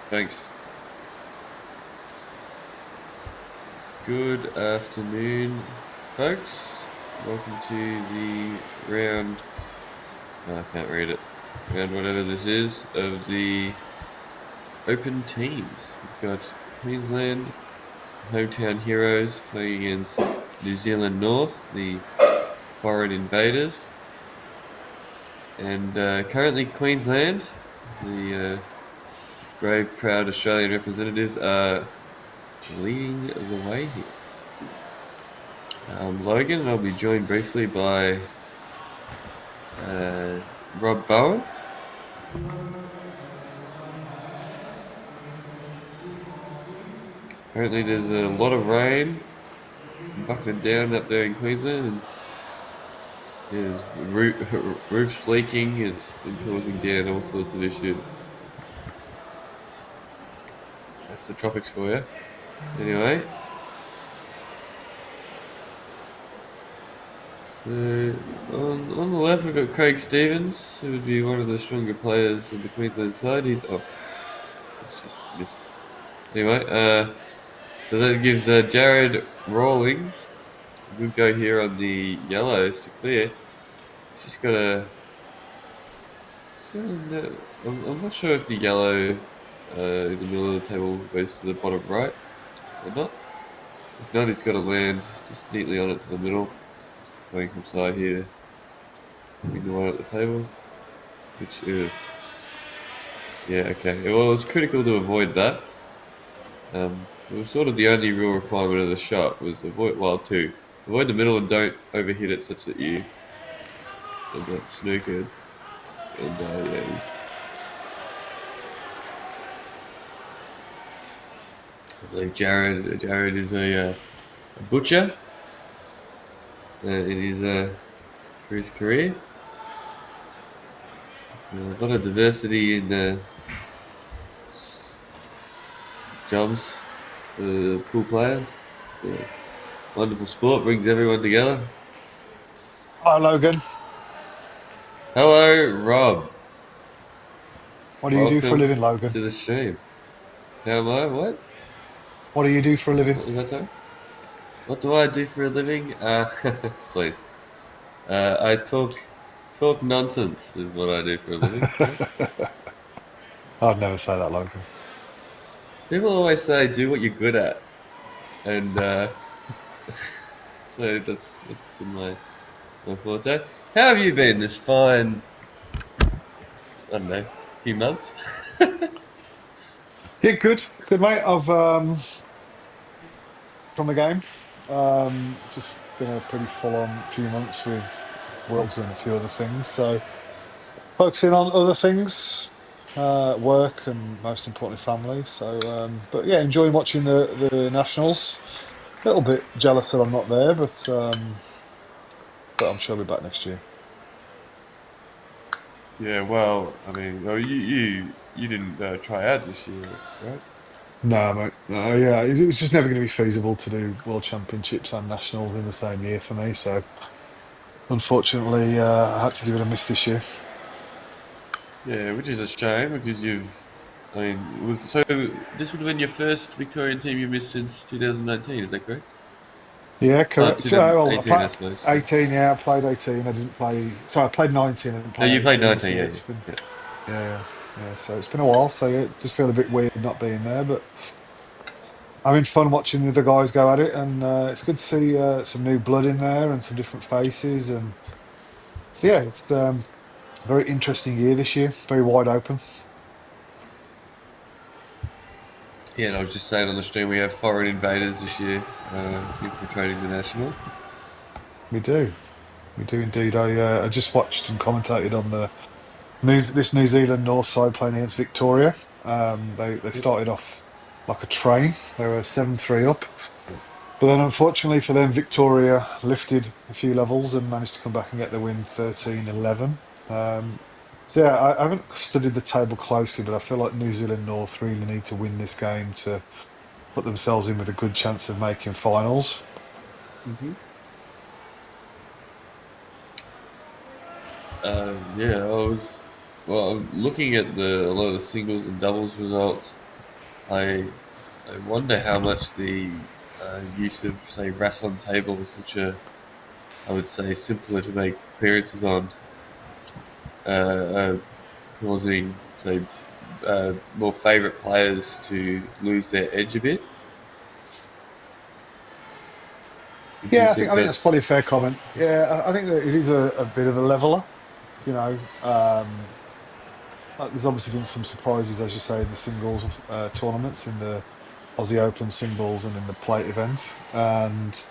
Thanks. Good afternoon, folks. Welcome to the round. I can't read it. Round whatever this is of the Open teams. We've got Queensland hometown heroes playing against New Zealand North, the foreign invaders, and currently Queensland, the brave, proud Australian representatives, are leading the way here. I'm Logan, and I'll be joined briefly by Rob Bowen. Apparently there's a lot of rain bucketed down up there in Queensland, and there's roofs leaking. It's been causing down all sorts of issues. That's the tropics for you. Anyway, so on the left we've got Craig Stevens, who would be one of the stronger players on the Queensland side. It's just missed. Anyway, so that gives Jared Rawlings a good go here on the yellows to clear. He's just got a. I'm not sure if the yellow in the middle of the table goes to the bottom right or not. If not, he's got to land just neatly on it to the middle. Playing some side here. Bring the one at the table. Which, yeah, okay. Well, it was critical to avoid that. It was sort of the only real requirement of the shot was avoid the middle and don't overhit it such that you end up snookered. And yeah, I believe Jared is a butcher in his for his career. So a lot of diversity in jobs for the pool players. It's a wonderful sport, brings everyone together. Hi, Logan. Hello, Rob. What do you do for a living, Logan? To the stream. How am I? What? What do you do for a living? What was that, sorry? What do I do for a living? Please. I talk nonsense is what I do for a living. I'd never say that, Logan. People always say do what you're good at, and so that's been my forte. How have you been this fine? I don't know, few months. Yeah, good, mate. I've from the game. Just been a pretty full-on few months with Worlds and a few other things. So focusing on other things, work, and most importantly, family. So, but yeah, enjoying watching the Nationals. A little bit jealous that I'm not there, but I'm sure I'll be back next year. Yeah, well, I mean, well, you didn't try out this year, right? No, mate. No, yeah, it was just never going to be feasible to do World Championships and Nationals in the same year for me. So, unfortunately, I had to give it a miss this year. Yeah, which is a shame because so this would have been your first Victorian team you missed since 2019, is that correct? Yeah, correct. So, well, I 2018, I played suppose. 18. Yeah, I played 18. I didn't play. Sorry, I played 19. I didn't No, play you played 18 this 19, year. yeah, It's been, yeah. yeah, yeah. So it's been a while. So yeah, it just feel a bit weird not being there, but having fun watching the other guys go at it, and it's good to see some new blood in there and some different faces, and so yeah, it's a very interesting year this year. Very wide open. Yeah, and I was just saying on the stream we have foreign invaders this year infiltrating the Nationals. We do. We do indeed. I just watched and commentated on this New Zealand North side playing against Victoria. They started off like a train. They were 7-3 up. But then unfortunately for them, Victoria lifted a few levels and managed to come back and get the win 13-11. So yeah, I haven't studied the table closely, but I feel like New Zealand North really need to win this game to put themselves in with a good chance of making finals. Mm-hmm. Yeah, I'm looking at a lot of the singles and doubles results. I I wonder how much the use of, say, rest on tables, which are, I would say, simpler to make clearances on, are causing, say, more favourite players to lose their edge a bit. Would you Yeah, think I think that's probably a that's fair comment. Yeah, I think that it is a bit of a leveler. You know, there's obviously been some surprises, as you say, in the singles tournaments, in the Aussie Open singles and in the plate event. And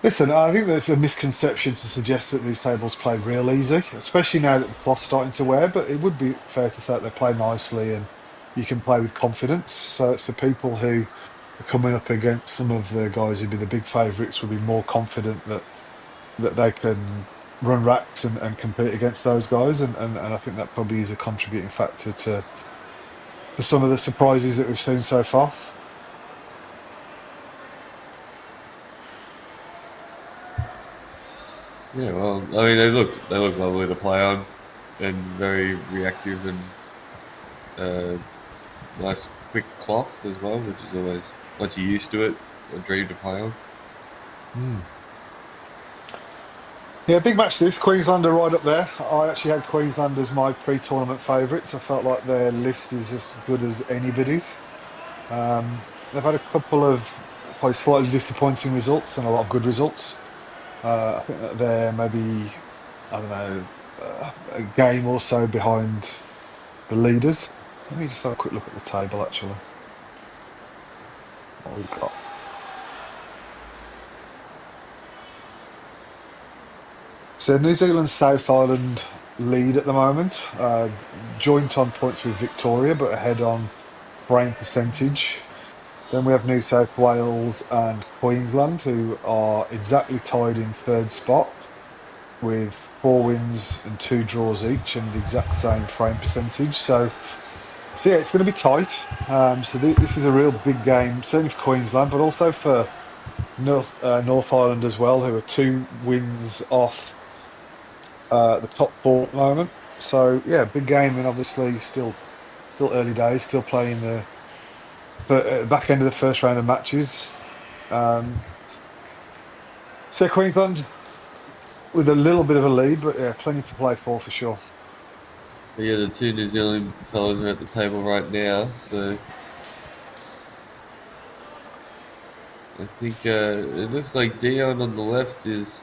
listen, I think there's a misconception to suggest that these tables play real easy, especially now that the cloth's starting to wear. But it would be fair to say that they play nicely and you can play with confidence. So it's the people who are coming up against some of the guys who'd be the big favourites would be more confident that they can run racks and compete against those guys. And I think that probably is a contributing factor to for some of the surprises that we've seen so far. yeah? Well, I mean, they look lovely to play on, and very reactive and uh, nice quick cloth as well, which is always, once you're used to it, a dream to play on. Hmm. Yeah, big match this. Queensland are right up there. I actually had Queensland as my pre-tournament favourites. I felt like their list is as good as anybody's. They've had a couple of probably slightly disappointing results and a lot of good results. I think that they're maybe, I don't know, a game or so behind the leaders. Let me just have a quick look at the table, actually. What we've got. So New Zealand South Island lead at the moment, joint on points with Victoria, but ahead on frame percentage. Then we have New South Wales and Queensland, who are exactly tied in third spot with 4 wins and 2 draws each, and the exact same frame percentage. So yeah, it's going to be tight. This is a real big game, certainly for Queensland, but also for North Island as well, who are 2 wins off the top four at the moment. So yeah, big game, and obviously still early days, still playing the back end of the first round of matches. Um, so Queensland with a little bit of a lead, but yeah, plenty to play for sure. But yeah, the two New Zealand fellas are at the table right now, so I think it looks like Dion on the left is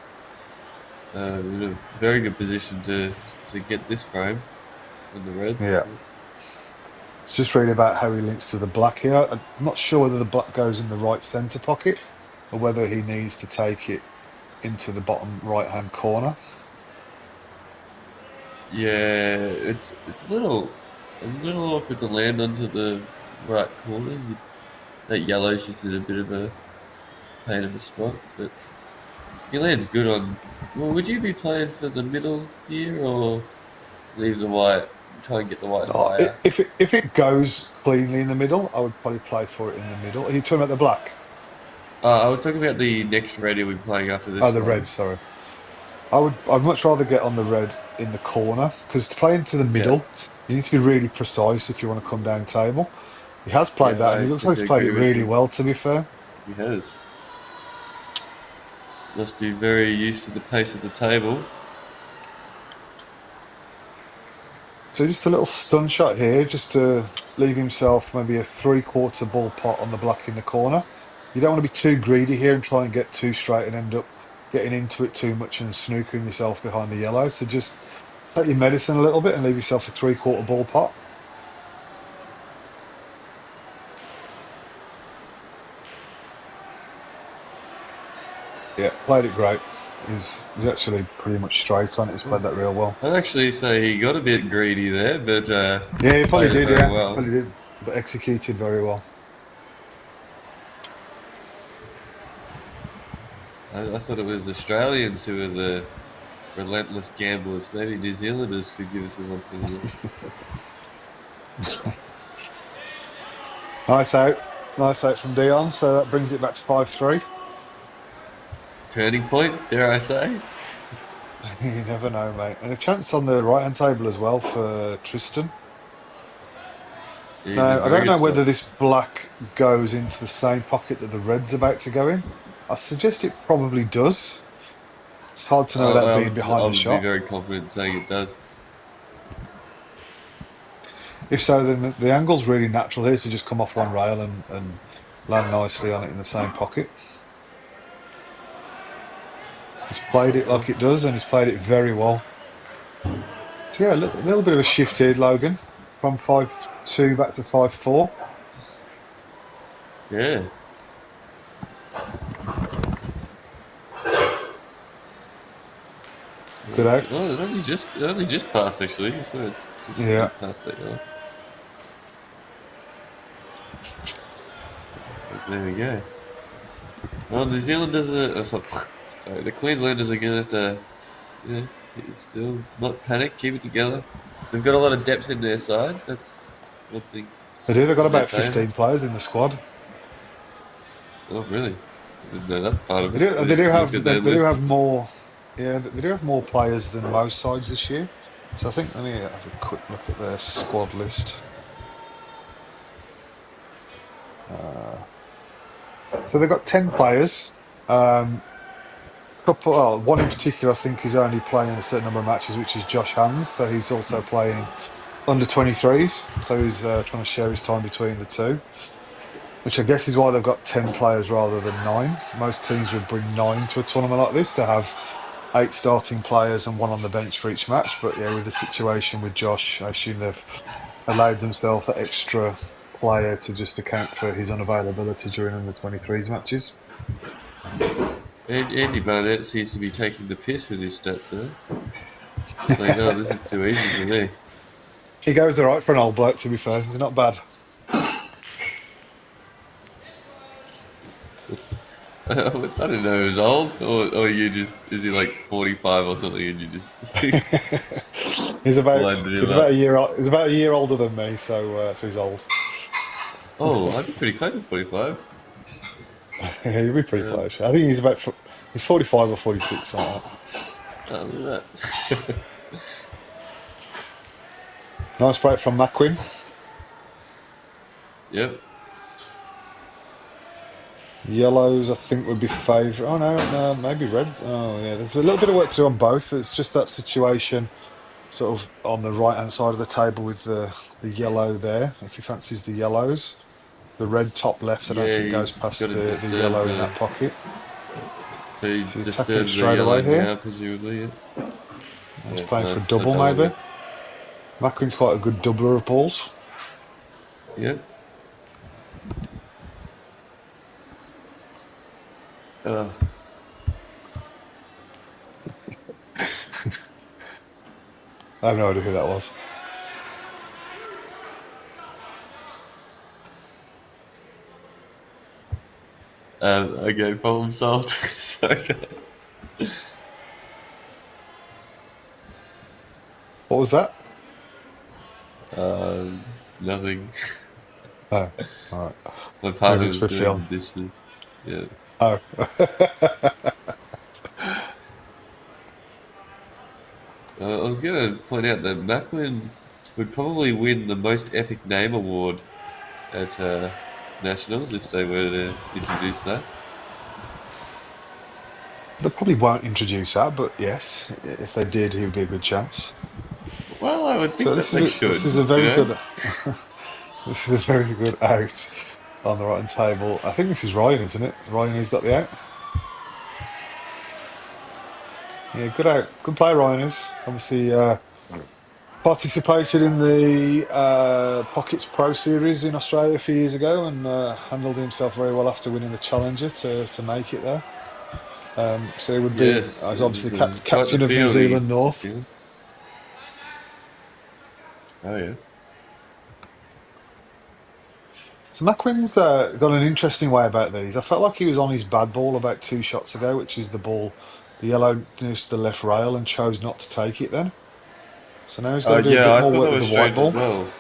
in a very good position to get this frame on the Reds. Yeah, it's just really about how he links to the black here. I'm not sure whether the black goes in the right centre pocket or whether he needs to take it into the bottom right hand corner. Yeah, it's a little awkward to land onto the right corner. That yellow's just in a bit of a pain in the spot, but he lands good on. Well, would you be playing for the middle here or leave the white? Try and get the white higher. If it goes cleanly in the middle, I would probably play for it in the middle. Are you talking about the black? I was talking about the next red he'll be playing after Oh, this the one. red, sorry. I'd much rather get on the red in the corner because to play into the Yeah, middle, you need to be really precise if you want to come down table. He has played yeah, that, and I he looks tend like to he's played agree it with really you. well, to be fair. He has. Must be very used to the pace of the table. So just a little stun shot here, just to leave himself maybe a three-quarter ball pot on the black in the corner. You don't want to be too greedy here and try and get too straight and end up getting into it too much and snookering yourself behind the yellow. So just take your medicine a little bit and leave yourself a three-quarter ball pot. Yeah, played it great. He's actually pretty much straight on it. He's played that real well. I'd actually say he got a bit greedy there, but Yeah, he probably played it did. very Yeah, well. probably did, but executed very well. I thought it was Australians who were the relentless gamblers. Maybe New Zealanders could give us a one for the year. Nice out, nice out from Dion. So that brings it back to 5-3. Turning point, dare I say? You never know, mate. And a chance on the right hand table as well for Tristan. He did Now, I very don't good know spot. whether this black goes into the same pocket that the red's about to go in. I suggest it probably does. It's hard to know without being I behind the would be shot. very confident saying it does. If so, then the angle's really natural here to just come off one rail and land nicely on it in the same pocket. He's played it Well, like it does, and he's played it very well. So yeah, a little bit of a shift here, Logan, from 5-2 back to 5-4. yeah. Good out. Oh, it only just passed actually, so it's just Yeah. sneaked past that yellow. But there we go. Well, New Zealanders are, sorry, the Queenslanders are gonna have to, you know, still not panic, keep it together. They've got a lot of depth in their side. That's one thing They do. They've got in their about favour. 15 players in the squad. Oh, really? I didn't know that part of They it. do. I They do just looked have. at They, their they do list. have more. Yeah, they do have more players than most sides this year. So I think let me have a quick look at their squad list. Uh, so they've got 10 players. One in particular, I think, is only playing a certain number of matches, which is Josh Hands. So he's also playing under 23s. So he's trying to share his time between the two, which I guess is why they've got 10 players rather than nine. Most teams would bring nine to a tournament like this to have eight starting players and one on the bench for each match. But yeah, with the situation with Josh, I assume they've allowed themselves that extra player to just account for his unavailability during under 23s matches. And Andy Barnett seems to be taking the piss with his stats, though. Like, oh, this is too easy for me. He goes all right for an old bloke, to be fair. He's not bad. I didn't know he was old, or you just is he like 45 or something, and you just He's about blended him he's about up. he's about a year older than me, so he's old. Oh, I'd be pretty close to 45. Yeah, he'll be pretty Um, close. I think he's 45 or 46, something like that. look at that. Nice break from Macquin. Yep. Yellows, I think, would be favourite. Oh no, maybe reds. Oh yeah, there's a little bit of work to do on both. It's just that situation, sort of on the right hand side of the table with the yellow there. If he fancies the yellows, the red top left, I don't Yeah, think goes he's got past to the disturb yellow in the. that pocket. So he So he's attacking it disturbs the straight yellow away now, here. presumably. Yeah. He's Yeah, playing for a nice. No double, double maybe. there. Macquin's quite a good doubler of balls. Yep. Uh, I have no idea who that was. okay, problem solved. Sorry, guys. What was that? Nothing. Oh, all right. My Moving partner was swiftly doing on. the dishes. Yeah. Oh. I was going to point out that Macklin would probably win the most epic name award at Nationals if they were to introduce that. They probably won't introduce that, but yes, if they did, he would be a good chance. Well, I would think So that this is they this should, is a you very know? good this is a very good out on the right hand table. I think this is Ryan, isn't it? Ryan who's got the out. Yeah, good out. Good play, Ryan is. Obviously participated in the Pockets Pro Series in Australia a few years ago and handled himself very well after winning the Challenger to make it there. So he would be, Yes, as this obviously is quite the captain of New field he Zealand puts North. in. Oh, yeah. So McQueen's got an interesting way about these. I felt like he was on his bad ball about two shots ago, which is the ball, the yellow news to the left rail, and chose not to take it then. So now he's got to do a Yeah, bit I more thought work that with was the white strange as ball. well.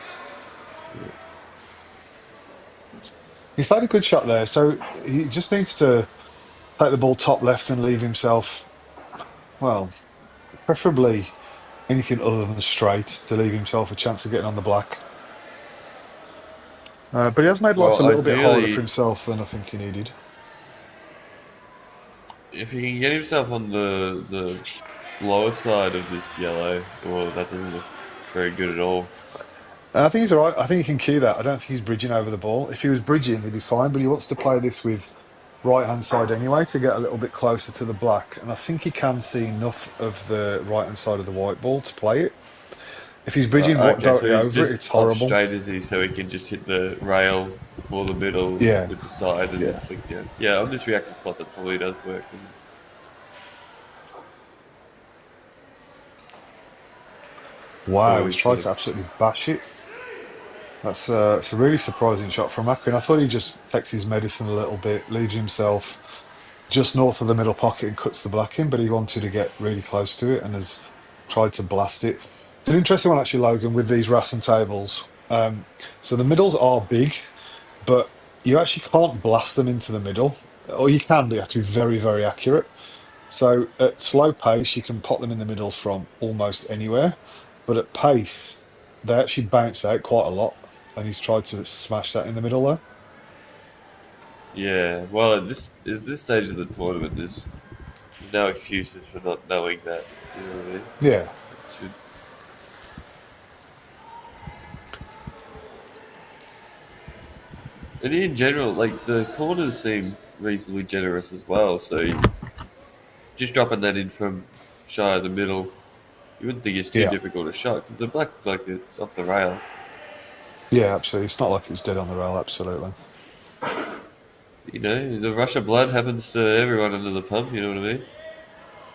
He's had a good shot there, so he just needs to take the ball top left and leave himself, well, preferably anything other than straight to leave himself a chance of getting on the black. But he has made life a Well, little bit harder for ideally, himself than I think he needed. if he can get himself on the lower side of this yellow, well, that doesn't look very good at all. I think he's all right. I think he can cue that. I don't think he's bridging over the ball. If he was bridging, he'd be fine, but he wants to play this with right-hand side anyway to get a little bit closer to the black. And I think he can see enough of the right-hand side of the white ball to play it. If he's bridging Okay, so directly he's over it, just it's off horrible. straight, is he? So he can just hit the rail for the middle Yeah, with the side and then yeah. flick down. Yeah, on this reactive plot, that probably does work, doesn't it? Or Wow, we he's should tried to have. absolutely bash it. That's it's a really surprising shot from Macklin. I thought he just takes his medicine a little bit, leaves himself just north of the middle pocket and cuts the black in, but he wanted to get really close to it and has tried to blast it. It's an interesting one actually, Logan, with these Rassen tables. So the middles are big, but you actually can't blast them into the middle, or you can, but you have to be very, very accurate. So at slow pace, you can pot them in the middle from almost anywhere, but at pace, they actually bounce out quite a lot, and he's tried to smash that in the middle there. Yeah, well, at this stage of the tournament, there's no excuses for not knowing that. You know what I mean? Yeah, It should, and in general, like the corners seem reasonably generous as well. So just dropping that in from shy of the middle, you wouldn't think it's too yeah, difficult a shot because the black looks like it's off the rail. yeah, absolutely. It's not like it's dead on the rail, absolutely. You know, the rush of blood happens to everyone under the pump. You know what I mean?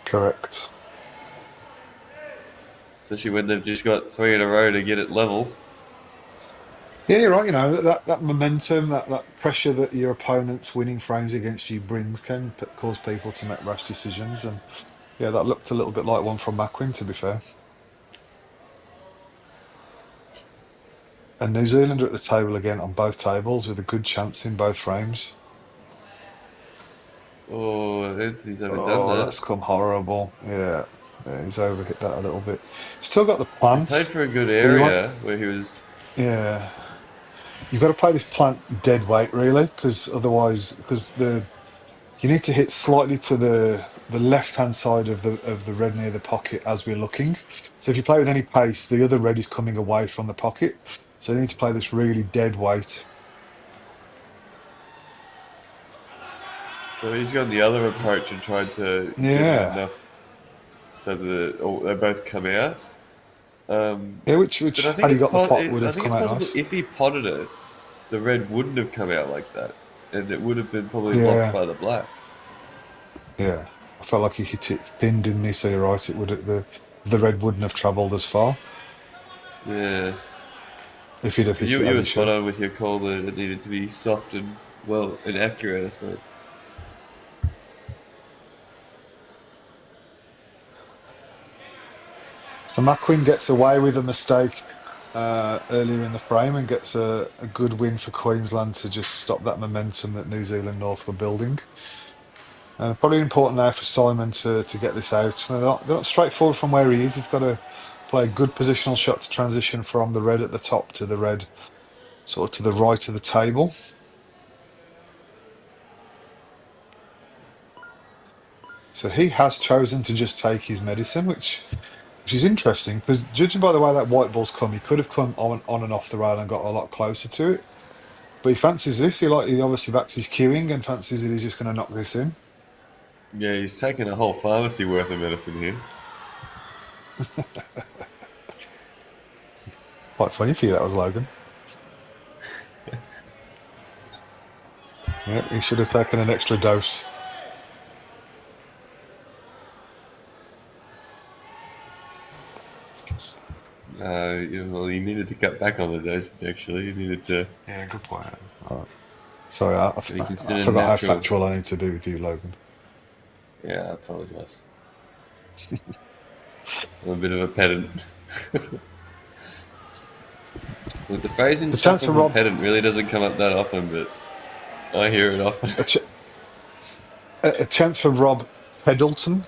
Correct. Especially when they've just got three in a row to get it level. Yeah, you're right. You know that momentum, that pressure that your opponent's winning frames against you brings can cause people to make rash decisions, and yeah, that looked a little bit like one from Macklin, to be fair. And New Zealand are at the table again on both tables with a good chance in both frames. Oh, Anthony's overdone Oh, that. that's come horrible. Yeah, yeah, he's overhit that a little bit. Still got the He played plant, for a good but you want, area where he was. yeah, you've got to play this plant dead weight really, because otherwise, because the you need to hit slightly to the left hand side of the red near the pocket as we're looking. So if you play with any pace, the other red is coming away from the pocket. So you need to play this really dead weight. So he's gone the other approach and tried to get it Yeah, enough so that they both come out. yeah. But Which had he got the pot would I have think come it's out possible nice. if he potted it, the red wouldn't have come out like that, and it would have been probably blocked Yeah, by the black. yeah. I felt like he hit it thin, didn't he? So you're right. It would the red wouldn't have travelled as far Yeah, if he'd have but hit it you as were he spot should. on with your call that it needed to be soft and well and accurate, I suppose. So McQueen gets away with a mistake earlier in the frame and gets a good win for Queensland to just stop that momentum that New Zealand North were building. Probably important now for Simon to get this out. They're not straightforward from where he is. He's got to play a good positional shot to transition from the red at the top to the red sort of to the right of the table. So he has chosen to just take his medicine, which is interesting because judging by the way that white ball's come, he could have come on and off the rail and got a lot closer to it. But he fancies this. He obviously backs his queuing and fancies that he's just going to knock this in. Yeah, he's taken a whole pharmacy worth of medicine here. Quite funny for you, that was Logan. Yeah, he should have taken an extra dose. Well, you needed to cut back on the dosage. Actually, you needed to Yeah, good point. All right. Sorry, be I considered forgot how natural. factual I need to be with you, Logan. Yeah, I apologise. I'm a bit of a pedant. Look, the phrase The chance for insufferable Rob, pedant really doesn't come up that often, but I hear it often. a, ch a chance for Rob Pendleton,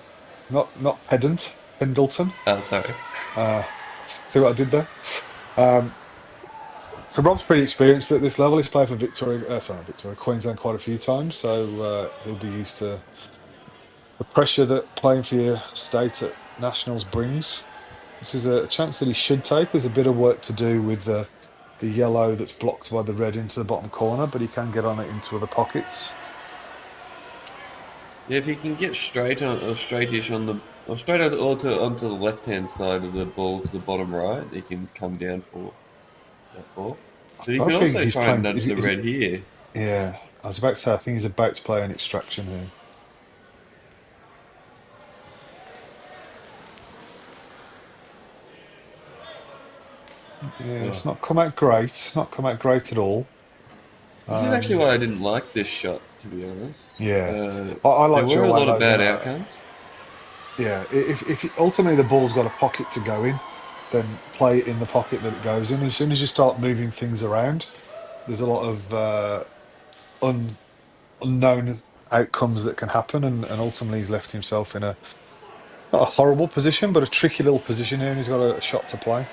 not pedant, Pendleton. Oh, sorry. See what I did there? Um, So Rob's pretty experienced at this level. He's played for Victoria, sorry, not Victoria, Queensland quite a few times, so he'll be used to the pressure that playing for your state at nationals brings. This is a chance that he should take. There's a bit of work to do with the yellow that's blocked by the red into the bottom corner, but he can get on it into other pockets. Yeah, if he can get straight on or straightish on the or straight onto the left hand side of the ball to the bottom right, he can come down for that ball. But he I could think also he's try and playing. nudge the red here. Yeah, I was about to say. I think he's about to play an extraction here. Yeah, Oh. it's not come out great. It's not come out great at all. This is actually why I didn't like this shot, to be honest. Yeah, I There liked were your a way lot of though. bad outcomes. Yeah, if ultimately the ball's got a pocket to go in, then play it in the pocket that it goes in. As soon as you start moving things around, there's a lot of unknown outcomes that can happen, and ultimately he's left himself in a not a horrible position, but a tricky little position here, and he's got a shot to play.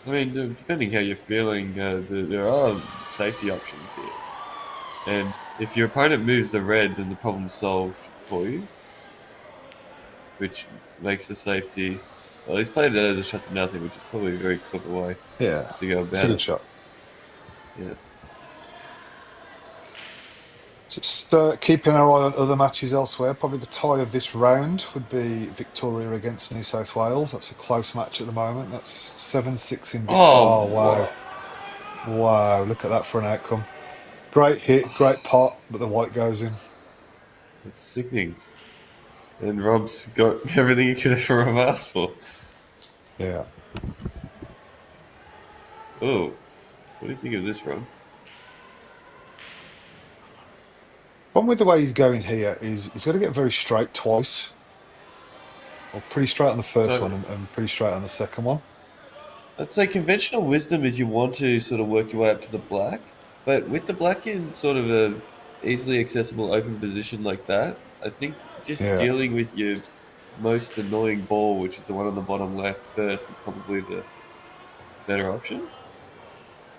I mean, depending how you're feeling, there are safety options here. And if your opponent moves the red, then the problem's solved for you, which makes the safety. Well, he's played it as a shot to nothing, which is probably a very clever way Yeah, to go it's a about good it. shot. Yeah. Just keeping our eye on other matches elsewhere. Probably the tie of this round would be Victoria against New South Wales. That's a close match at the moment. That's 7-6 in Victoria. Oh, Oh, wow. wow. Wow, look at that for an outcome. Great hit, great pot, but the white goes in. It's sickening. And Rob's got everything he could ever have asked for. Yeah. Oh, what do you think of this, Rob? One with the way he's going here is he's got to get very straight twice, or pretty straight on the first So one and pretty straight on the second one. I'd say conventional wisdom is you want to sort of work your way up to the black, but with the black in sort of a easily accessible open position like that, I think just Yeah. dealing with your most annoying ball, which is the one on the bottom left first, is probably the better option.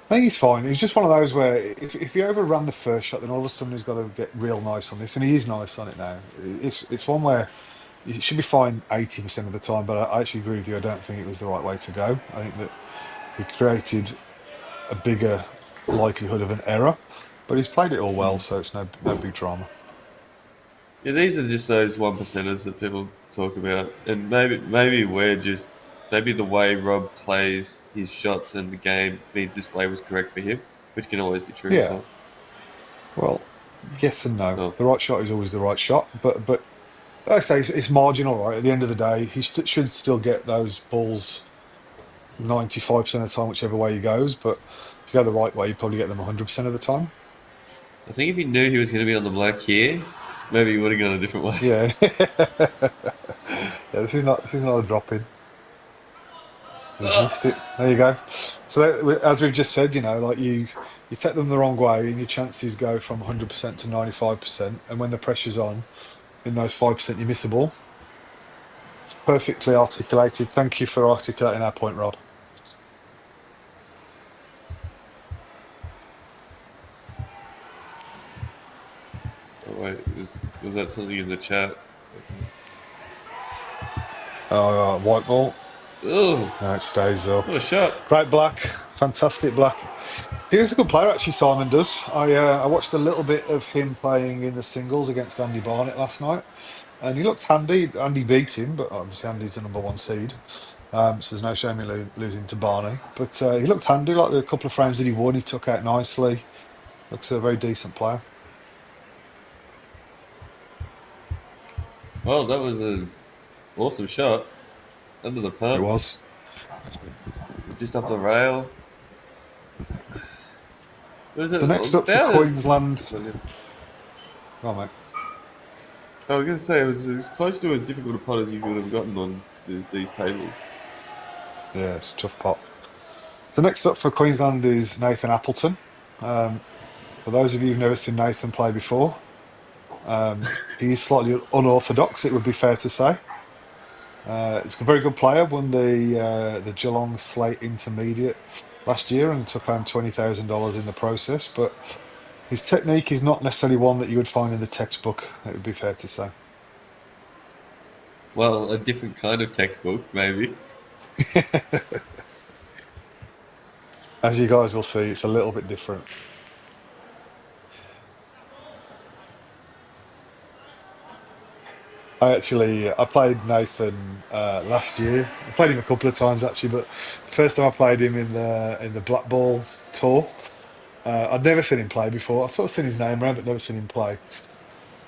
I think he's fine. He's just one of those where if you overrun the first shot, then all of a sudden he's got to get real nice on this, and he is nice on it now. It's one where you should be fine 80% of the time, but I actually agree with you. I don't think it was the right way to go. I think that he created a bigger likelihood of an error, but he's played it all well, so it's no big drama. Yeah, these are just those one percenters that people talk about, and maybe we're just maybe the way Rob plays his shots and the game means this play was correct for him, which can always be true as Yeah, well. well, yes and no. Oh, The right shot is always the right shot, but like I say it's marginal, right? At the end of the day, he should still get those balls 95% of the time, whichever way he goes. But if you go the right way, you probably get them 100% of the time. I think if he knew he was going to be on the black here, maybe he would have gone a different way. Yeah, yeah. This is not a drop in. He's missed it. There you go. So as we've just said, like you take them the wrong way, and your chances go from 100% to 95%. And when the pressure's on, in those 5%, you miss a ball. It's perfectly articulated. Thank you for articulating our point, Rob. Oh wait, was that something in the chat? White ball. Oh, No, it stays up. what a shot! Great black, fantastic black. He's a good player, actually. Simon does. I watched a little bit of him playing in the singles against Andy Barnett last night, and he looked handy. Andy beat him, but obviously Andy's the number one seed, so there's no shame in losing to Barney. But he looked handy. Like the couple of frames that he won, he took out nicely. Looks a very decent player. Well, that was an awesome shot under the It pump, was. just off the rail. It was So next up for about as. Queensland. Oh, mate. I was going to say it was as close to as difficult a pot as you could have gotten on these tables. Yeah, it's a tough pot. So next up for Queensland is Nathan Appleton. For those of you who've never seen Nathan play before, He is slightly unorthodox, it would be fair to say. He's a very good player. Won the Geelong Slate Intermediate last year and took home $20,000 in the process. But his technique is not necessarily one that you would find in the textbook. It would be fair to say. Well, a different kind of textbook, maybe. As you guys will see, it's a little bit different. I played Nathan last year. I played him a couple of times actually, but the first time I played him in the Black Ball tour, I'd never seen him play before. I've sort of seen his name around, but never seen him play.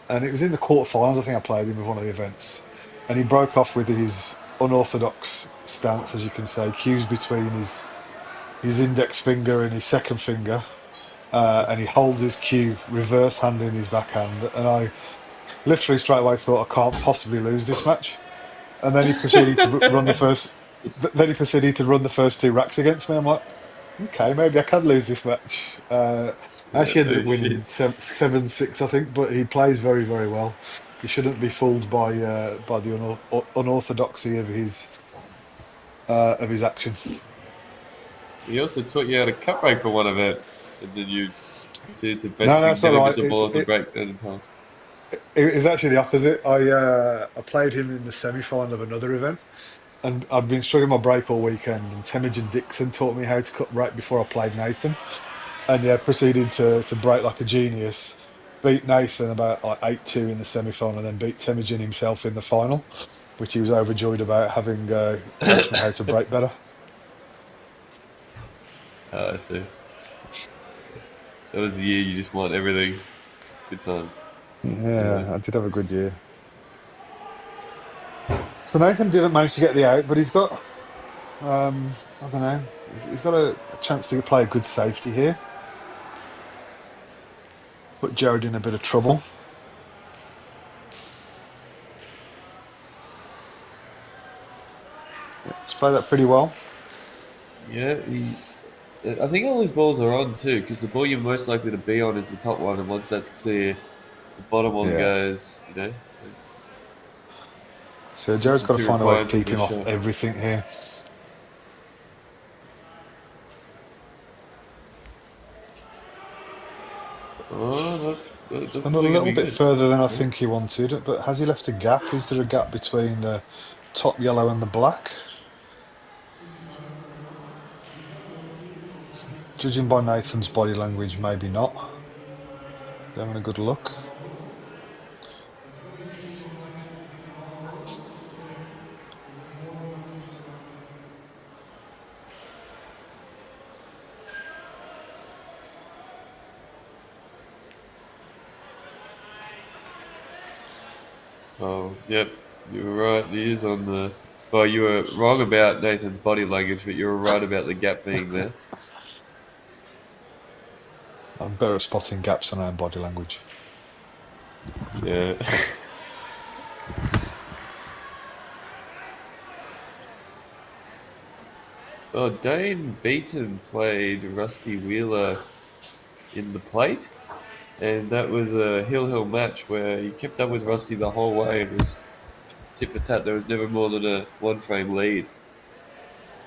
And it was in the quarterfinals. I think I played him with one of the events, and he broke off with his unorthodox stance, as you can say, cues between his index finger and his second finger, and he holds his cue reverse hand in his backhand, and I literally straight away thought I can't possibly lose this match. And then he proceeded to run the first. Then he proceeded to run the first two racks against me. I'm like, okay, maybe I can lose this match. I Yeah, actually ended oh up shit. winning 7-6, I think. But he plays very, very well. You shouldn't be fooled by the unorthodoxy of his action. He also taught you how to cut break for one event, and then you proceeded to No, basically that's not never right. miss a ball at the break at any time. It's actually the opposite. I played him in the semi-final of another event, and I'd been struggling my break all weekend. And Temujin Dixon taught me how to cut break before I played Nathan. And yeah, proceeded to break like a genius. Beat Nathan about like 8-2 in the semi-final, and then beat Temujin himself in the final, which he was overjoyed about, having coached me how to break better. I see. That was the year you just want everything. Good times. Anyway. Yeah, I did have a good year. So Nathan didn't manage to get the out, but he's got I don't know, he's got a chance to play a good safety here. Put Jared in a bit of trouble. Yeah, he's played that pretty well. Yeah, I think all his balls are on too, because the ball you're most likely to be on is the top one, and once that's clear, the bottom one Yeah. goes. So So Jared's got to consistency find a way to required from keep this him off shot. everything here. Oh, He's that's gone a probably going little to be bit good. further than I Yeah. think he wanted, but has he left a gap? Is there a gap between the top yellow and the black? Judging by Nathan's body language, maybe not. Having a good look. Oh, yep, you were right. He is on the. Well, you were wrong about Nathan's body language, but you were right about the gap being there. I'm better at spotting gaps on our body language. Yeah. Oh, Dane Beaton played Rusty Wheeler in the plate, and that was a hill match where he kept up with Rusty the whole way. It was tit for tat. There was never more than a one frame lead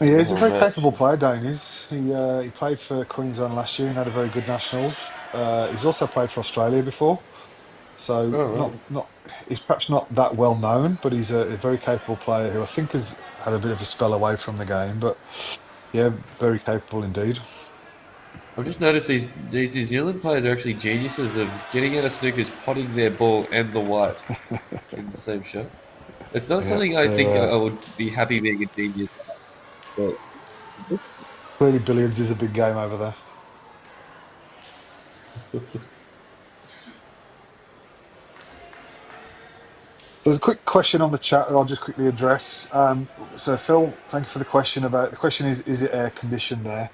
in Yeah, the he's a whole very match. capable player, Dane is. He played for Queensland last year and had a very good nationals. He's also played for Australia before, so Oh, right. not he's perhaps not that well known, but he's a very capable player who I think has had a bit of a spell away from the game. But yeah, very capable indeed. I've just noticed these New Zealand players are actually geniuses of getting out of snookers, potting their ball and the white in the same shot. It's not Yeah, something I think they're I would be happy being a genius at. clearly billiards is a big game over there. There's a quick question on the chat that I'll just quickly address. So Phil, thank you for the question about the question is it air conditioned there?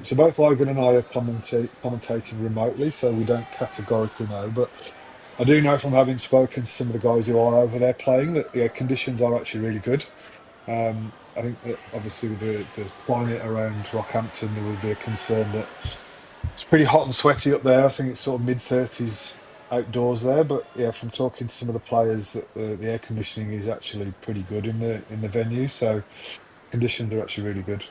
So both Logan and I are commentating remotely, so we don't categorically know. But I do know from having spoken to some of the guys who are over there playing that the air conditions are actually really good. I think that obviously with the climate around Rockhampton, there would be a concern that it's pretty hot and sweaty up there. I think it's sort of mid 30s outdoors there, but yeah, from talking to some of the players, the air conditioning is actually pretty good in the venue, so conditions are actually really good.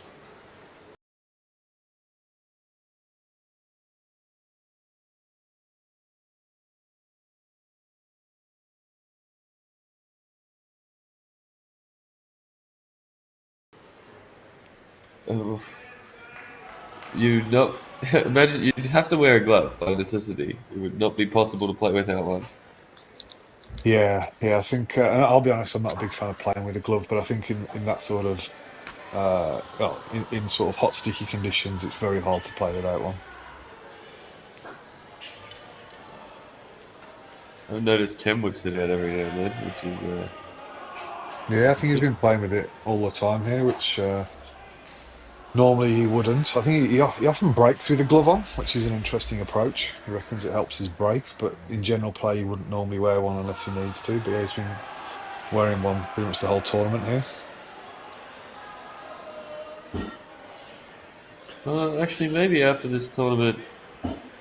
Uh, you not imagine you'd have to wear a glove by necessity. It would not be possible to play without one. Yeah, yeah, I think, and I'll be honest, I'm not a big fan of playing with a glove, but I think in that sort of well, in sort of hot, sticky conditions, it's very hard to play without one. I've noticed Chen whips it out every now and then, which is Yeah, I think he's interesting. been playing with it all the time here, which normally he wouldn't. I think he often breaks with a glove on, which is an interesting approach. He reckons it helps his break, but in general play, he wouldn't normally wear one unless he needs to. But yeah, he's been wearing one pretty much the whole tournament here. Actually, maybe after this tournament,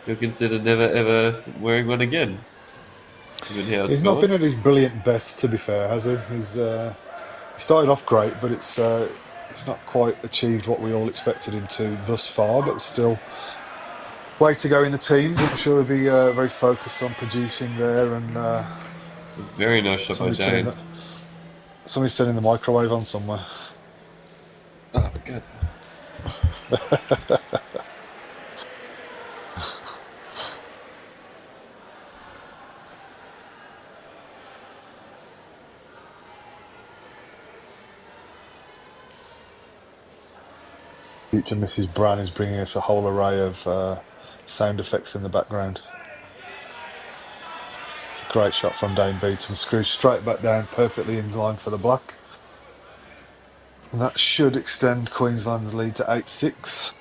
you'll consider never ever wearing one again, given how it's He's not gone. been at his brilliant best, to be fair, has he? He started off great, but it's not quite achieved what we all expected him to thus far. But still, way to go in the teams. I'm sure he'll be very focused on producing there. And A very nice shot by somebody's turning Dane. the somebody's turning the microwave on somewhere. Oh god. Future Mrs. Bran is bringing us a whole array of sound effects in the background. It's a great shot from Dane Beaton. Screws straight back down, perfectly in line for the black. And that should extend Queensland's lead to 8-6.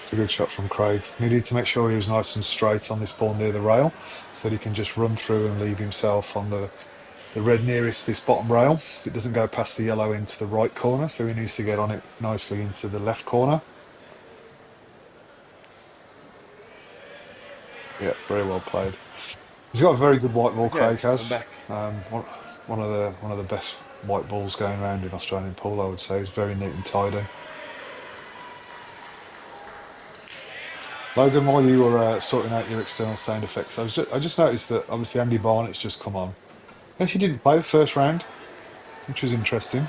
It's a good shot from Craig. Needed to make sure he was nice and straight on this ball near the rail so that he can just run through and leave himself on the red nearest this bottom rail. So it doesn't go past the yellow into the right corner. So he needs to get on it nicely into the left corner. Yeah, very well played. He's got a very good white ball, Okay, Craig I'm has. back. One of the best white balls going around in Australian pool, I would say. It's very neat and tidy. Logan, while you were sorting out your external sound effects, I just noticed that obviously Andy Barnett's just come on. He actually didn't play the first round, which was interesting.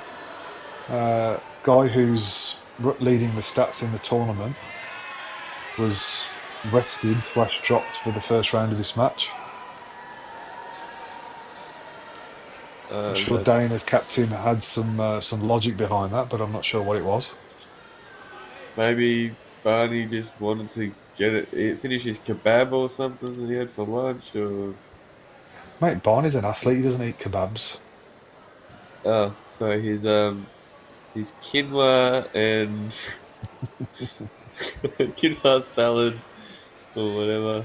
Guy who's leading the stats in the tournament was rested slash dropped for the first round of this match. I'm sure That Dane as captain had some logic behind that, but I'm not sure what it was. maybe Barney just wanted to finish his kebab or something that he had for lunch, or Mate, Barney's an athlete. He doesn't eat kebabs. oh, so his quinoa and quinoa salad or whatever.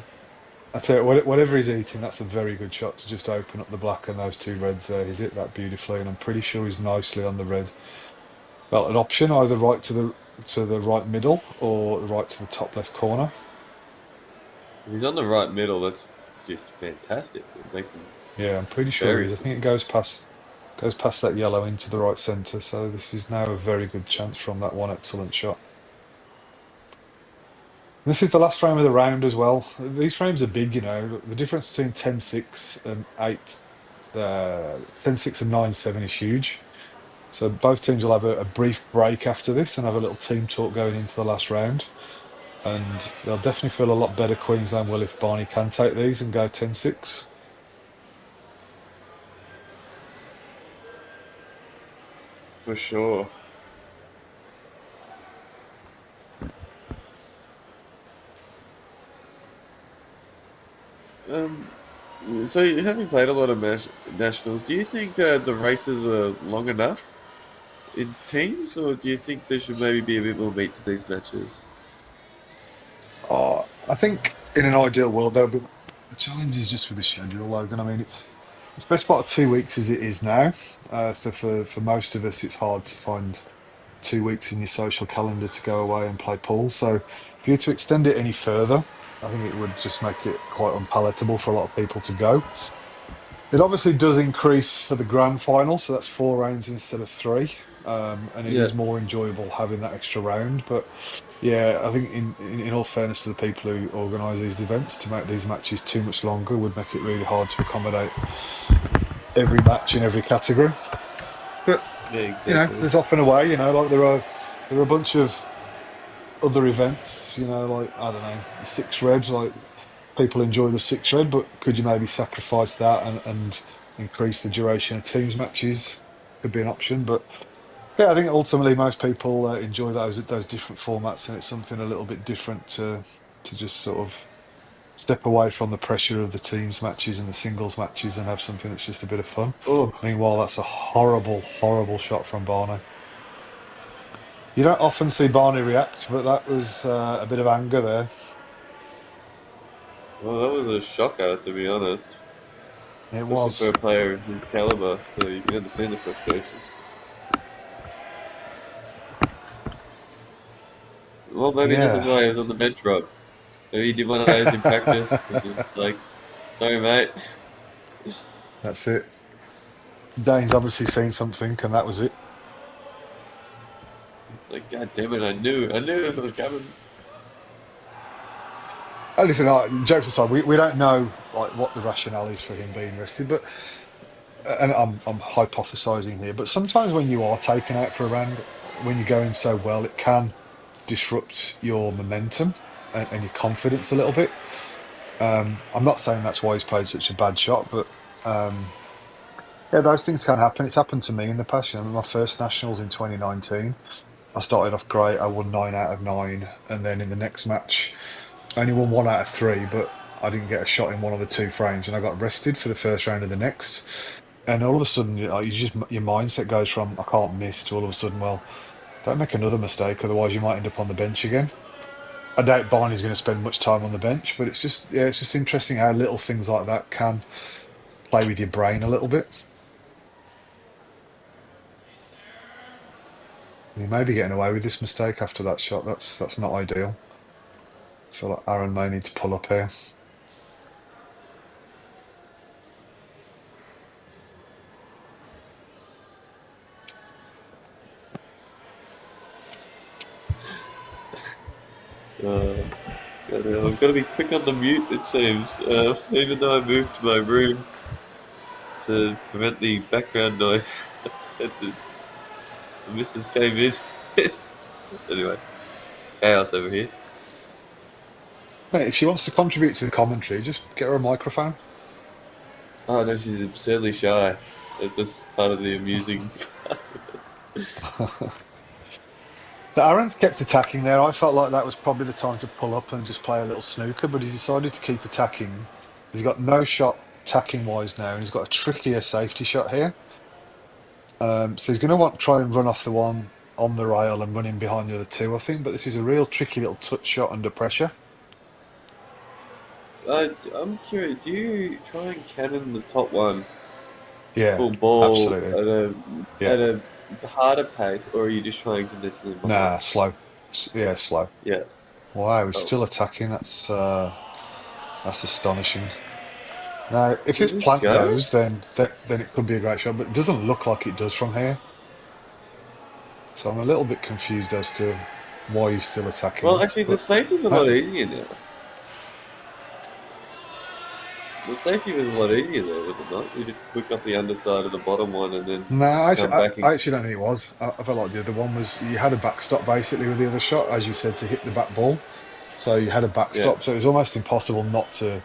I tell you, whatever he's eating, that's a very good shot to just open up the black and those two reds there. He's hit that beautifully, and I'm pretty sure he's nicely on the red. Well, an option either right to the right middle or the right to the top left corner. If he's on the right middle, that's just fantastic. It makes him Yeah, I'm pretty sure he very is. I think it Goes past that yellow into the right centre. So this is now a very good chance from that one excellent shot. This is the last frame of the round as well. These frames are big, you know. The difference between 10-6 and 8, 10-6 and 9-7 is huge. So both teams will have a brief break after this and have a little team talk going into the last round. And they'll definitely feel a lot better, Queensland will, if Barney can take these and go 10-6. For sure. Um, so having played a lot of nationals, do you think the races are long enough in teams, or do you think there should maybe be a bit more meat to these matches? Oh, I think in an ideal world, there'll be the challenge is just with the schedule, Logan. I mean, it's best part of 2 weeks as it is now. So for most of us, it's hard to find 2 weeks in your social calendar to go away and play pool. So if you were to extend it any further, I think it would just make it quite unpalatable for a lot of people to go. It obviously does increase for the grand final, so that's 4 rounds instead of three. And it Yeah. is more enjoyable having that extra round. But yeah, I think in all fairness to the people who organise these events, to make these matches too much longer would make it really hard to accommodate every match in every category. But Yeah, you know, exactly. there's often a way. You know, like there are a bunch of other events. You know, like I don't know, the six red. Like people enjoy the six red, but could you maybe sacrifice that and increase the duration of teams matches? Could be an option, but yeah, I think ultimately most people enjoy those different formats, and it's something a little bit different to just sort of step away from the pressure of the teams matches and the singles matches and have something that's just a bit of fun. Oh, Meanwhile, that's a horrible, horrible shot from Barney. You don't often see Barney react, but that was a bit of anger there. well, that was a shocker, to be honest. It Especially for a was. player of his caliber, so you can understand the frustration. Well, maybe this is Yeah, why he was on the bench, Rob. Maybe he did one of those in practice, and it's like, sorry, mate. that's it. Dane's obviously seen something, and that was it. It's like, God damn it, I knew this was coming. Listen, jokes aside, we don't know like what the rationale is for him being rested, but and I'm hypothesizing here, but sometimes when you are taken out for a round, when you're going so well, it can disrupt your momentum and your confidence a little bit. I'm not saying that's why he's played such a bad shot, but um, yeah, those things can happen. It's happened to me in the past. You know, my first nationals in 2019, I started off great. I won 9 out of 9, and then in the next match, I only won 1 out of 3, but I didn't get a shot in one of the two frames, and I got rested for the first round of the next. And all of a sudden, you just your mindset goes from I can't miss to all of a sudden, well, don't make another mistake, otherwise you might end up on the bench again. I doubt Barney's going to spend much time on the bench, but it's just yeah, it's just interesting how little things like that can play with your brain a little bit. You may be getting away with this mistake after that shot. That's not ideal. I feel like Aaron may need to pull up here. Uh, I've got to be quick on the mute, it seems. Even though I moved to my room to prevent the background noise, the missus came in. Anyway, chaos over here. Hey, if she wants to contribute to the commentary, just get her a microphone. Oh no, she's absurdly shy. That's part of the amusing. The Aaron's kept attacking there. I felt like that was probably the time to pull up and just play a little snooker, but he decided to keep attacking. He's got no shot attacking wise now, and he's got a trickier safety shot here. So he's going to want to try and run off the one on the rail and run in behind the other two, I think. But this is a real tricky little touch shot under pressure. I'm curious. Do you try and cannon the top one Yeah, full ball absolutely. Yeah, at a harder pace, or are you just trying to nestle in behind? nah, slow. Yeah, slow. Yeah. Wow, he's Oh, still attacking. That's astonishing. Now, if Does this this plant go? goes, then it could be a great shot, but it doesn't look like it does from here. So I'm a little bit confused as to why he's still Well, attacking. actually, the But safety's a uh, lot easier now. The safety was a lot easier there, was it not? You just hook up the underside of the bottom one and then no, come back and I actually don't think it was. I felt like the other one was you had a backstop basically with the other shot, as you said, to hit the back ball. So you had a yeah, backstop, so it was almost impossible not to.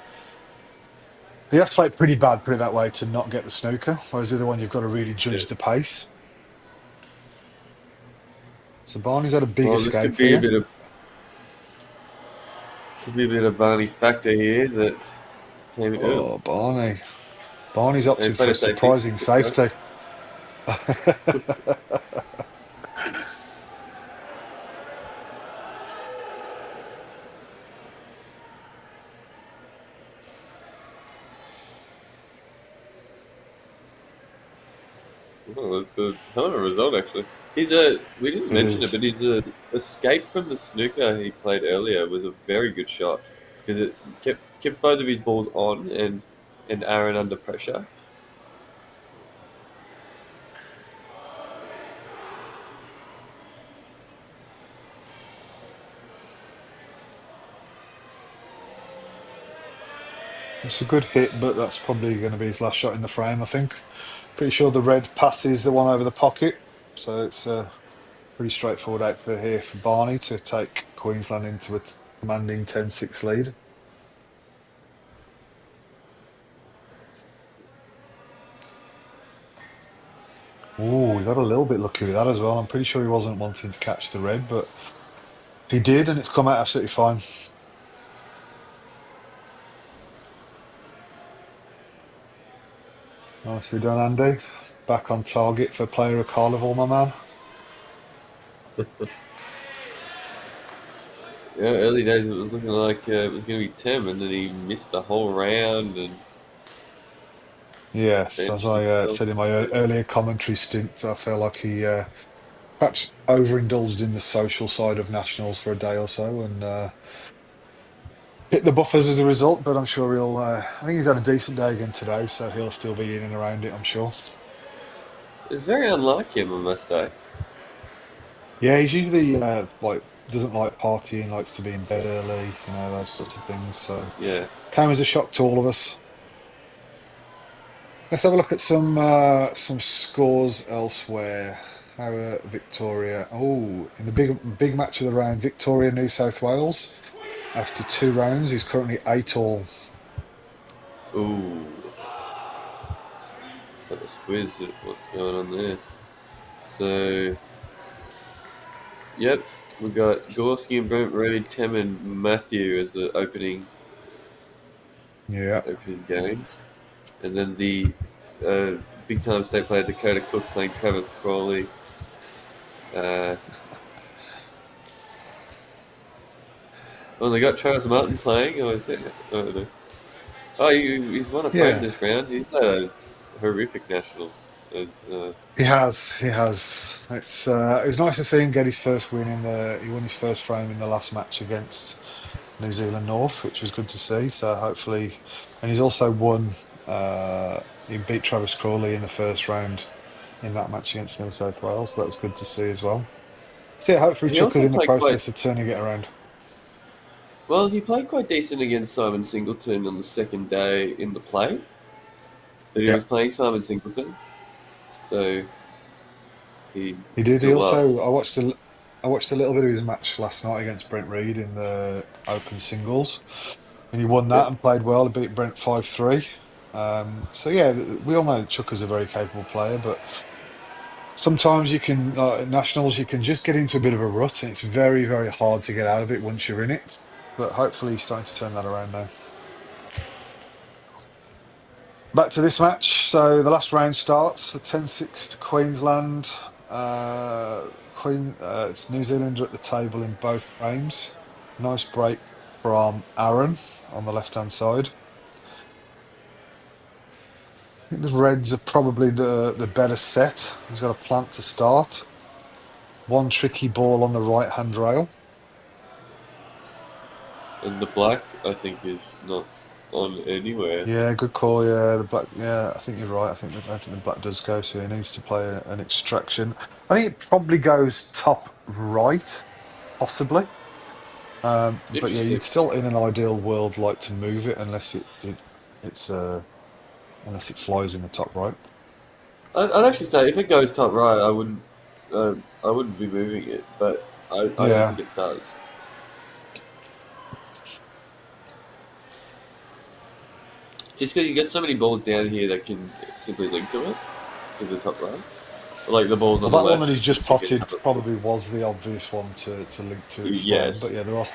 You have to play it pretty bad, put it that way, to not get the snooker. Whereas the other one, you've got to really yeah. judge the pace. So Barney's had a big Well, this escape here. could be a bit of Barney factor here that came early. Oh, Barney. Barney's They opted played for a safety. surprising Good try. safety. Well, it's a hell of a result, actually. He's a. We didn't It mention it, is. but his escape from the snooker he played earlier was a very good shot because it kept both of his balls on and Aaron under pressure. It's a good hit, but that's probably going to be his last shot in the frame, I think. Pretty sure the red passes the one over the pocket. So it's a pretty straightforward outfit here for Barney to take Queensland into a commanding 10-6 lead. Oh, we got a little bit lucky with that as well. I'm pretty sure he wasn't wanting to catch the red, but he did, and it's come out absolutely fine. Nicely done, Andy. Back on target for player of Carnival, my man. Yeah, early days it was looking like it was going to be Tim, and then he missed the whole round and Yes, as benched I himself. said in my earlier commentary stint, I feel like he perhaps overindulged in the social side of nationals for a day or so and hit the buffers as a result. But I'm sure he'll. I think he's had a decent day again today, so he'll still be in and around it. I'm sure. It's very unlike him, I must say. Yeah, he's usually like doesn't like partying, likes to be in bed early, those sorts of things. So Yeah. came as a shock to all of us. Let's have a look at some scores elsewhere. How Victoria? Oh, in the big match of the round, Victoria New South Wales. After 2 rounds, he's currently 8-all. Ooh. So the squiz, what's going on there? So, yep, we got Gorski and Brent Reed, Tem and Matthew as the Yeah. opening games, and then the uh, big time state player Dakota Cook playing Travis Crawley. Uh, well, they got Travis Martin playing. Or is it? I don't know. Oh, he's won a frame Yeah, this round. He's had a horrific nationals. As he has. He has. It was nice to see him get his first win in the. He won his first frame in the last match against New Zealand North, which was good to see. So hopefully, and he's also won. He beat Travis Crawley in the first round in that match against New South Wales. So that was good to see as well. So yeah, hopefully he Chuck is also in the played quite process of turning it around. well. He played quite decent against Simon Singleton on the second day in the play. But he Yeah, was playing Simon Singleton, so he he did. He still also. lost. I watched a little bit of his match last night against Brent Reed in the Open Singles, and he won that Yep. and played well. He beat Brent 5-3. So yeah, we all know that Chuck is a very capable player, but sometimes you can at nationals you can just get into a bit of a rut, and it's very very hard to get out of it once you're in it. But hopefully he's starting to turn that around now. Back to this match. So the last round starts. 10-6 to Queensland. It's New Zealand at the table in both games. Nice break from Aaron on the left-hand side. I think the Reds are probably the better set. He's got a plant to start. One tricky ball on the right-hand rail. And the black, I think, is not. on anywhere. Yeah, good call. Yeah, the black. Yeah, I think you're right. I think the black does go, so he needs to play an extraction. I think it probably goes top right, possibly. But yeah, Interesting. you'd still, in an ideal world, like to move it unless it's unless it flies in the top right. I'd actually say if it goes top right, I wouldn't be moving it, but I don't Yeah. think it does. Just because you get so many balls down here that can simply link to it, to the top right. Like the balls Well, on the that one that left, he's just you can potted have it. probably was the obvious one to link to its frame. But Yes. yeah, there's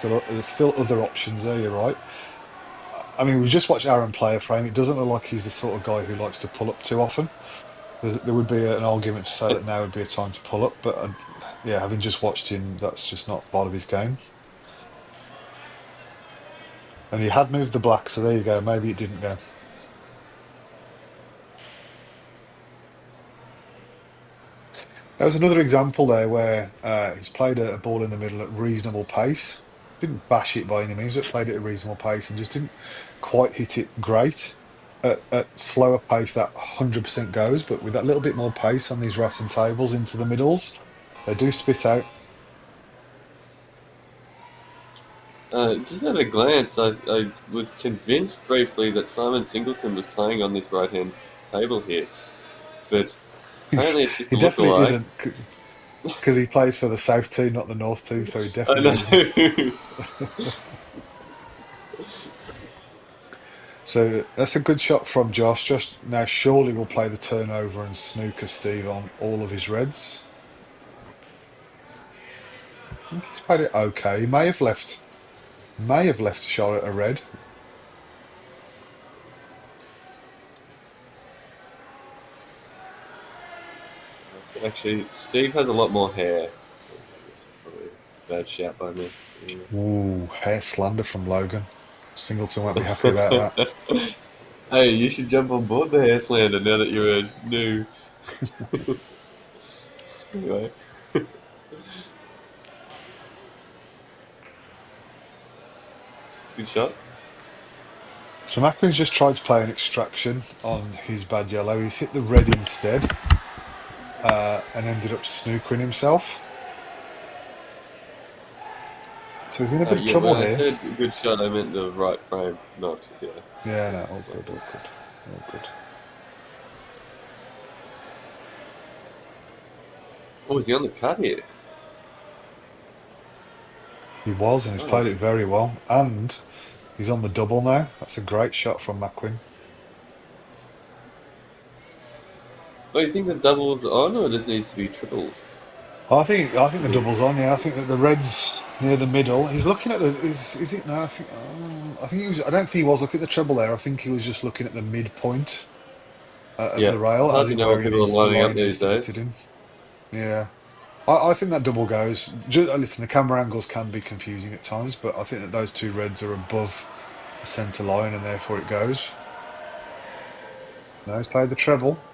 still other options there. You're right. I mean, we've just watched Aaron play a frame. It doesn't look like he's the sort of guy who likes to pull up too often. There would be an argument to say that now would be a time to pull up, but yeah, having just watched him, that's just not part of his game. And he had moved the black, so there you go. Maybe it didn't go. There was another example there where he's played a ball in the middle at reasonable pace. Didn't bash it by any means, but played it at reasonable pace and just didn't quite hit it great. At slower pace, that 100% goes, but with that little bit more pace on these racing tables into the middles, they do spit out. Just at a glance, I was convinced briefly that Simon Singleton was playing on this right-hand table here, but apparently it's just He a definitely look-alike. isn't because he plays for the South team, not the North team, so he I definitely isn't. know. So that's a good shot from Josh. Josh now surely will play the turnover and snooker Steve on all of his reds. I think he's played it okay. He may have left a shot at a red. So actually, Steve has a lot more hair. So that's probably a bad shout by me. Ooh, hair slander from Logan. Singleton won't be happy about that. Hey, you should jump on board the hair slander now that you're a new. Anyway, it's a good shot. So Macklин's just tried to play an extraction on his bad yellow. He's hit the red instead, and ended up snookering himself. So he's in a bit of Yeah, trouble when I here. said good shot, I meant the right frame, not yeah. Yeah, no, That's all the good, all good, all good. Oh, is he on the cut here? He was, and he's Oh, played it very well. And he's on the double now. That's a great shot from Macklin. oh, you think the double's on, or just needs to be tripled? I think Is the he? double's on. Yeah, I think that the red's near the middle. He's looking at the is it no? I think he was. I don't think he was looking at the treble there. I think he was just looking at the midpoint of Yeah, the it's rail, hard as to in know where what he people are needs the lining up line these needs to be days. fitted in. Yeah, I think that double goes. Listen, the camera angles can be confusing at times, but I think that those two reds are above the centre line, and therefore it goes. No, he's played the treble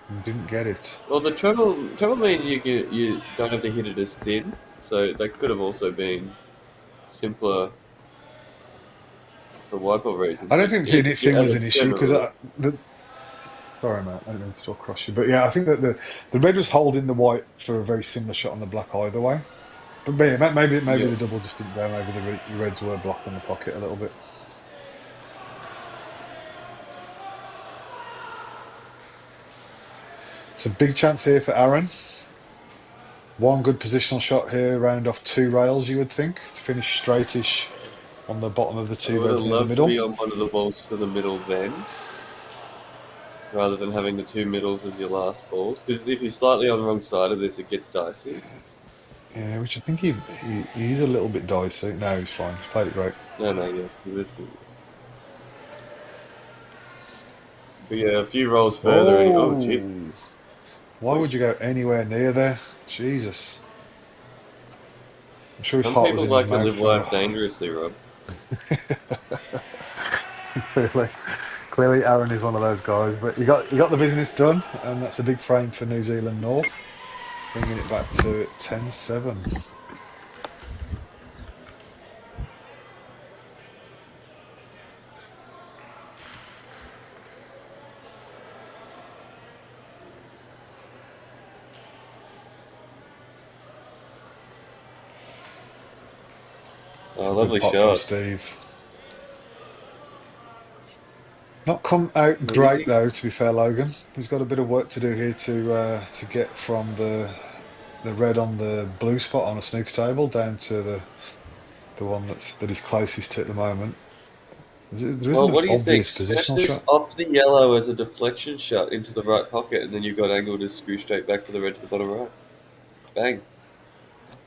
and didn't get it. Well, the treble means you don't have to hit it as thin, so that could have also been simpler for wiper reasons. I don't But think hitting it thin as was a an issue because general, sorry, mate, I didn't mean to talk across you. But yeah, I think that the red was holding the white for a very similar shot on the black either way. But yeah, maybe yeah. the double just didn't go. Maybe the reds were blocking the pocket a little bit. So big chance here for Aaron. One good positional shot here, round off two rails, you would think, to finish straightish on the bottom of the I two would have reds near the loved to middle. be on one of the balls to the middle then, rather than having the two middles as your last balls. Because if you're slightly on the wrong side of this, it gets dicey. Yeah, which I think he's a little bit dicey. No, he's fine. He's played it great. No, no, yeah, it was good. But yeah, a few rolls further, and oh Jesus! Oh, why would you go anywhere near there? Jesus. I'm sure his Some heart was people in his like to mouth live for. life dangerously, Rob. Clearly, clearly, Aaron is one of those guys. But you got the business done, and that's a big frame for New Zealand North, bringing it back to 10-7. It's Oh, a good lovely pot from shot. Steve. Not come out What do you great think? though, to be fair, Logan. He's got a bit of work to do here to get from the red on the blue spot on a snooker table down to the one that he's closest to at the moment. There isn't Well, an what do you think? obvious Smash positional this shot. off the yellow as a deflection shot into the right pocket, and then you've got angle to screw straight back for the red to the bottom right. Bang.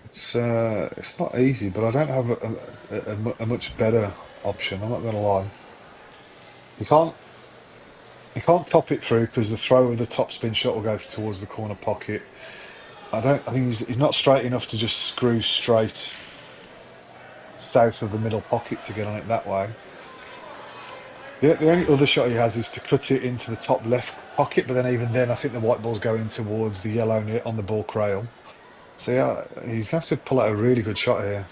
It's not easy, but I don't have a much better option. I'm not going to lie. You can't you can't top it through because the throw of the top spin shot will go towards the corner pocket. I think he's not straight enough to just screw straight south of the middle pocket to get on it that way. The only other shot he has is to cut it into the top left pocket, but then even then, I think the white ball's going towards the yellow on the ball rail. So yeah, he's going to have to pull out a really good shot here.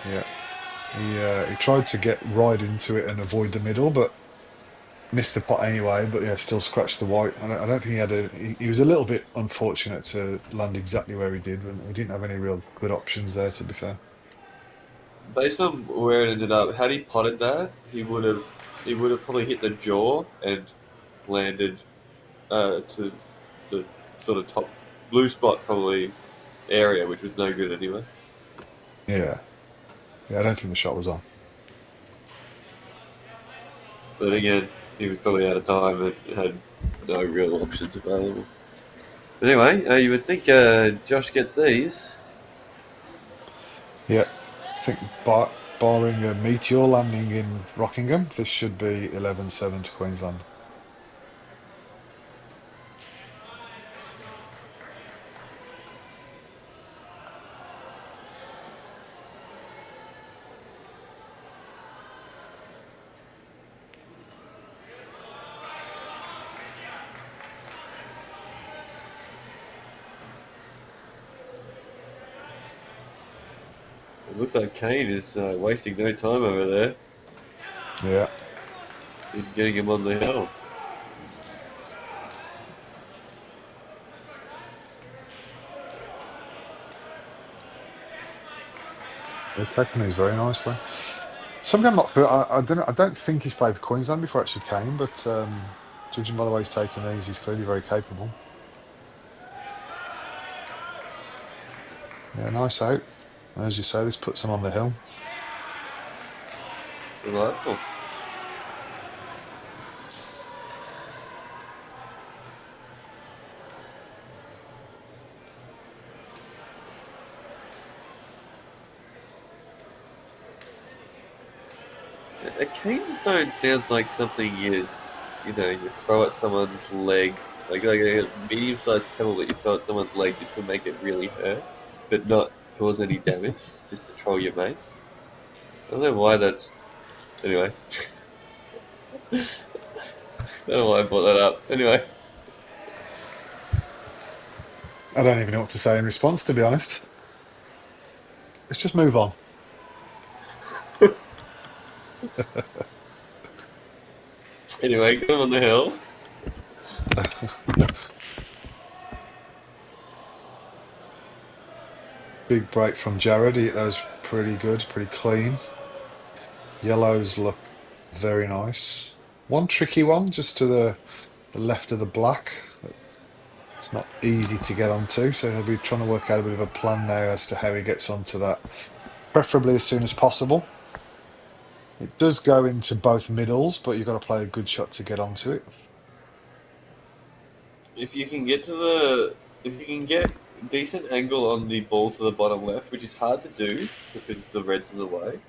Yeah, he tried to get right into it and avoid the middle, but missed the pot anyway. But yeah, still scratched the white. I don't think he had he was a little bit unfortunate to land exactly where he did, and he didn't have any real good options there, to be fair. Based on where it ended up, had he potted that, he would have probably hit the jaw and landed to the sort of top blue spot probably area, which was no good anyway. Yeah, yeah, I don't think the shot was on. But again, he was probably out of time and had no real options available. But anyway, you would think Josh gets these. Yeah, I think barring a meteor landing in Rockingham, this should be 11-7 to Queensland. It looks like Kane is wasting no time over there Yeah, in getting him on the hill. he's taken these very nicely. Something I'm not. I don't. I don't think he's played for Queensland before actually came, but judging by the way he's taken these, he's clearly very capable. Yeah, nice out. And as you say, this puts him on the hill. Delightful. A cane stone sounds like something you throw at someone's leg, like a medium-sized pebble that you throw at someone's leg just to make it really hurt, but not cause any damage, just to troll your mates. I don't know why that's. Anyway, I don't know why I brought that up. Anyway, I don't even know what to say in response, to be honest. Let's just move on. anyway, get him on the hill. Big break from Jared. That was pretty good, pretty clean. Yellows look very nice. One tricky one just to the left of the black. It's not easy to get onto, so he'll be trying to work out a bit of a plan now as to how he gets onto that, preferably as soon as possible. It does go into both middles, but you've got to play a good shot to get onto it. If you can get if you can get decent angle on the ball to the bottom left, which is hard to do because the red's in the way,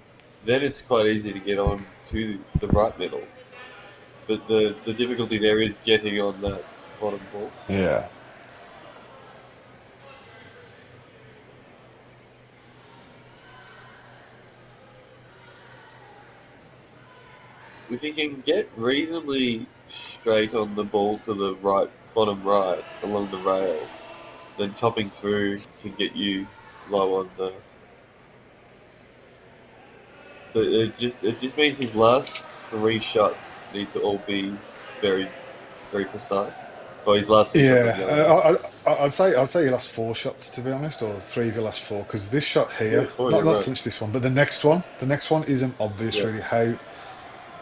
then it's quite easy to get on to the right middle. But the difficulty there is getting on that bottom ball. Yeah. If you can get reasonably straight on the ball to the right bottom right along the rail, then topping through can get you low on the. But it just means his last three shots need to all be very very precise. Or his last three shots on Yeah, yellow. I'd say your last four shots, to be honest, or three of your last four, because this shot Yeah, here, oh, not you're not right. so much this one, but the next one isn't obvious Yeah. really how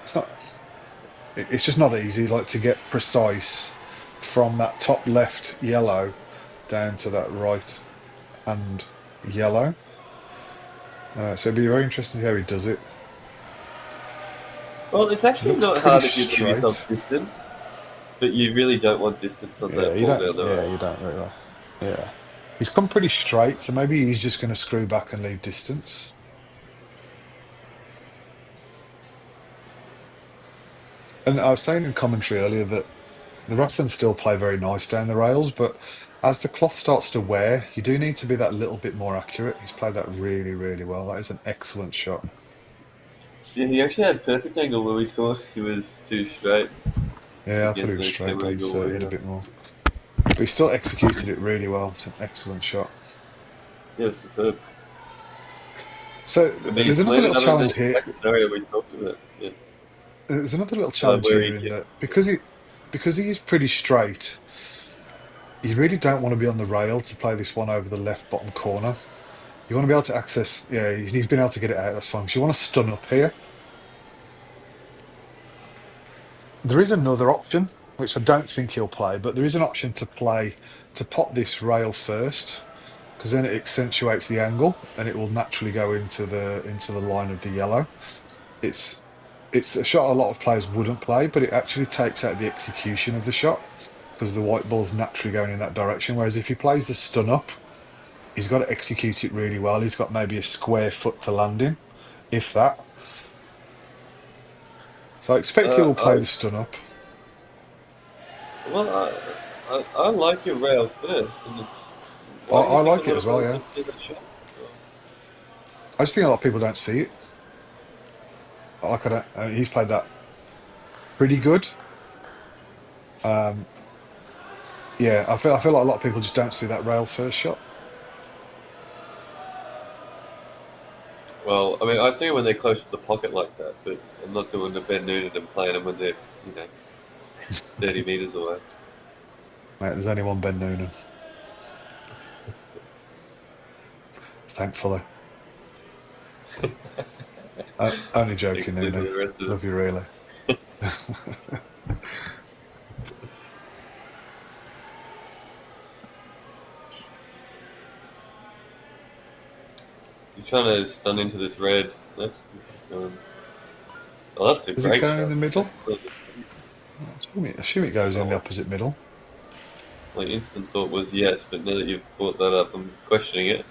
it's not. It's just not easy, like to get precise from that top left yellow down to that right hand yellow. So it'd be very interesting to see how he does it. Well, it's It actually looks not pretty hard if you leave straight. yourself distance, but you really don't want distance on Yeah, that you ball don't. down the Yeah, road. you don't really. Yeah, he's come pretty straight, so maybe he's just going to screw back and leave distance. And I was saying in commentary earlier that the Russians still play very nice down the rails, but as the cloth starts to wear, you do need to be that little bit more accurate. He's played that really, really well. That is an excellent shot. Yeah, he actually had perfect angle where we thought he was too straight to Yeah, I thought he get was the straight, but camera he's angle. hit a bit more. But he still executed it really well. It's an excellent shot. Yeah, superb. So And then there's he's another landed little up in the challenge here. exact scenario we talked about. Yeah, There's another little challenge where here he in can. that because he is pretty straight. You really don't want to be on the rail to play this one over the left bottom corner. You want to be able to access. Yeah, he's been able to get it out. That's fine. So you want to stun up here. There is another option, which I don't think he'll play, but there is an option to play to pot this rail first, because then it accentuates the angle and it will naturally go into the line of the yellow. It's it's a shot a lot of players wouldn't play, but it actually takes out the execution of the shot because the white ball's naturally going in that direction. Whereas if he plays the stun up, he's got to execute it really well. He's got maybe a square foot to land in, if that. So I expect he will play I the stun up. well, I like your rail first, and it's I, why do you I think a like it lot as of well, players yeah. don't do that shot? I just think a lot of people don't see it. Like I don't, he's played that pretty good. Um, yeah, I feel like a lot of people just don't see that rail first shot. Well, I mean, I see it when they're close to the pocket like that, but I'm not doing the Ben Noonan and playing them when they're, you know, 30 meters away. Mate, there's only one Ben Noonan, thankfully. Only joking, Thankfully for Noonan. the rest of them. Love you really. You're trying to stun into this red. Um, oh, that's a Does it great go in shot. the middle? So, I assume it goes in the oh, opposite middle. my instant thought was yes, but now that you've brought that up, I'm questioning it.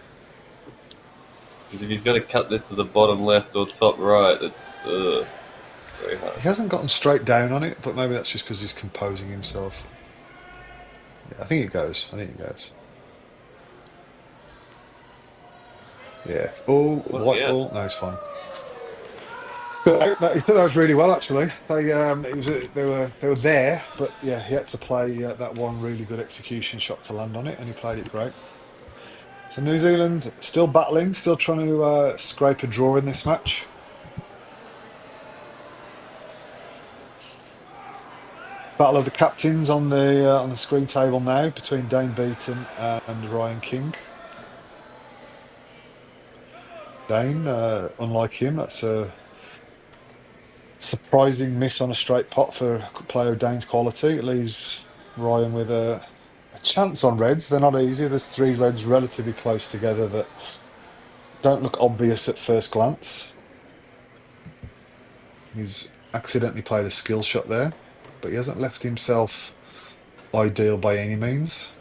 Because if he's got to cut this to the bottom left or top right, that's very hard. He hasn't gotten straight down on it, but maybe that's just because he's composing himself. Yeah, I think it goes. I think it goes. Yeah. Oh, What? white Yeah. ball. No, it's fine. But he took those really well, actually. They were there, but yeah, he had to play that one really good execution shot to land on it, and he played it great. So New Zealand still battling, still trying to scrape a draw in this match. Battle of the captains on the screen table now between Dane Beaton and Ryan King. Dane, unlike him, that's a surprising miss on a straight pot for a player of Dane's quality. It leaves Ryan with a chance on reds. They're not easy. There's three reds relatively close together that don't look obvious at first glance. He's accidentally played a skill shot there, but he hasn't left himself ideal by any means.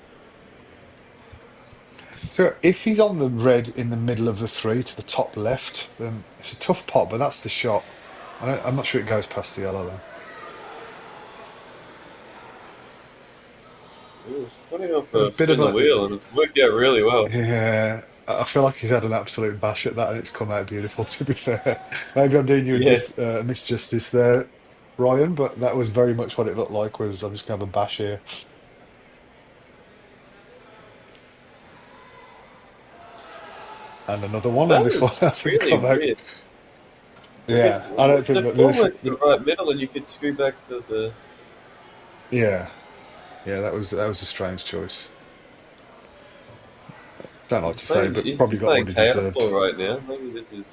So if he's on the red in the middle of the three to the top left, then it's a tough pot, but that's the shot. I'm not sure it goes past the yellow though. It's cutting off A a bit of spin the a wheel, and it's worked out really well. yeah. I feel like he's had an absolute bash at that, and it's come out beautiful. To be fair, maybe I'm doing you Yes. a misjustice there, Ryan, but that was very much what it looked like. Was I'm just gonna have a bash here, and another one, and That this one was hasn't really come out. weird. Because Yeah, I don't think the that ball this. went to the right middle, and you could screw back to the. Yeah, yeah, that was a strange choice. Don't like to say, but He's probably just got playing what he chaos deserved. ball right now. Maybe this is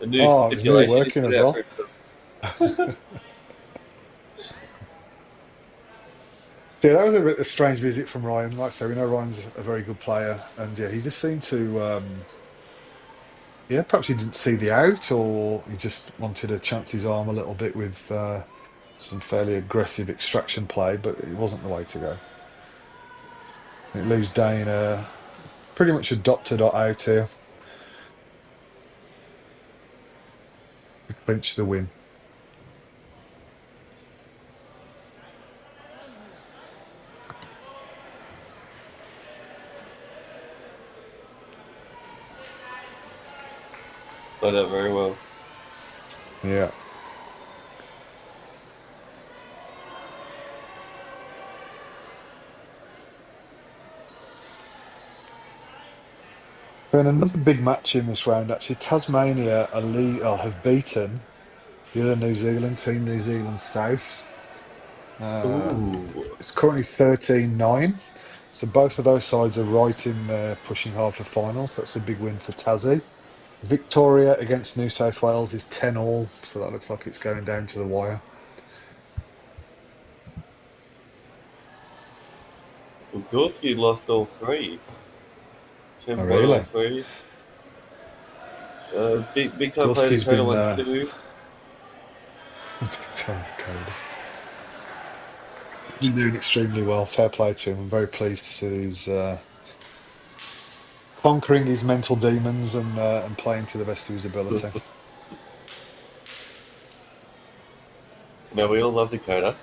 a new Oh, it was nearly stipulation he's working set as out for well. himself. So yeah, that was a strange visit from Ryan. Like I say, we know Ryan's a very good player, and yeah, he just seemed to, yeah, perhaps he didn't see the out, or he just wanted to chance his arm a little bit with some fairly aggressive extraction play, but it wasn't the way to go. It leaves Dane pretty much a dot to dot out here to clinch the win. Played that very well. Yeah. And another big match in this round, actually, Tasmania have beaten the other New Zealand team, New Zealand South. Ooh. It's currently 13-9. So both of those sides are right in there pushing hard for finals. That's a big win for Tassie. Victoria against New South Wales is 10-all, so that looks like it's going down to the wire. Well, Gorski lost all three. Oh, Tim won all really? three. Big time player Gorski's Dakota been won two. been doing extremely well. Fair play to him. I'm very pleased to see he's conquering his mental demons and playing to the best of his ability. Now we all love Dakota.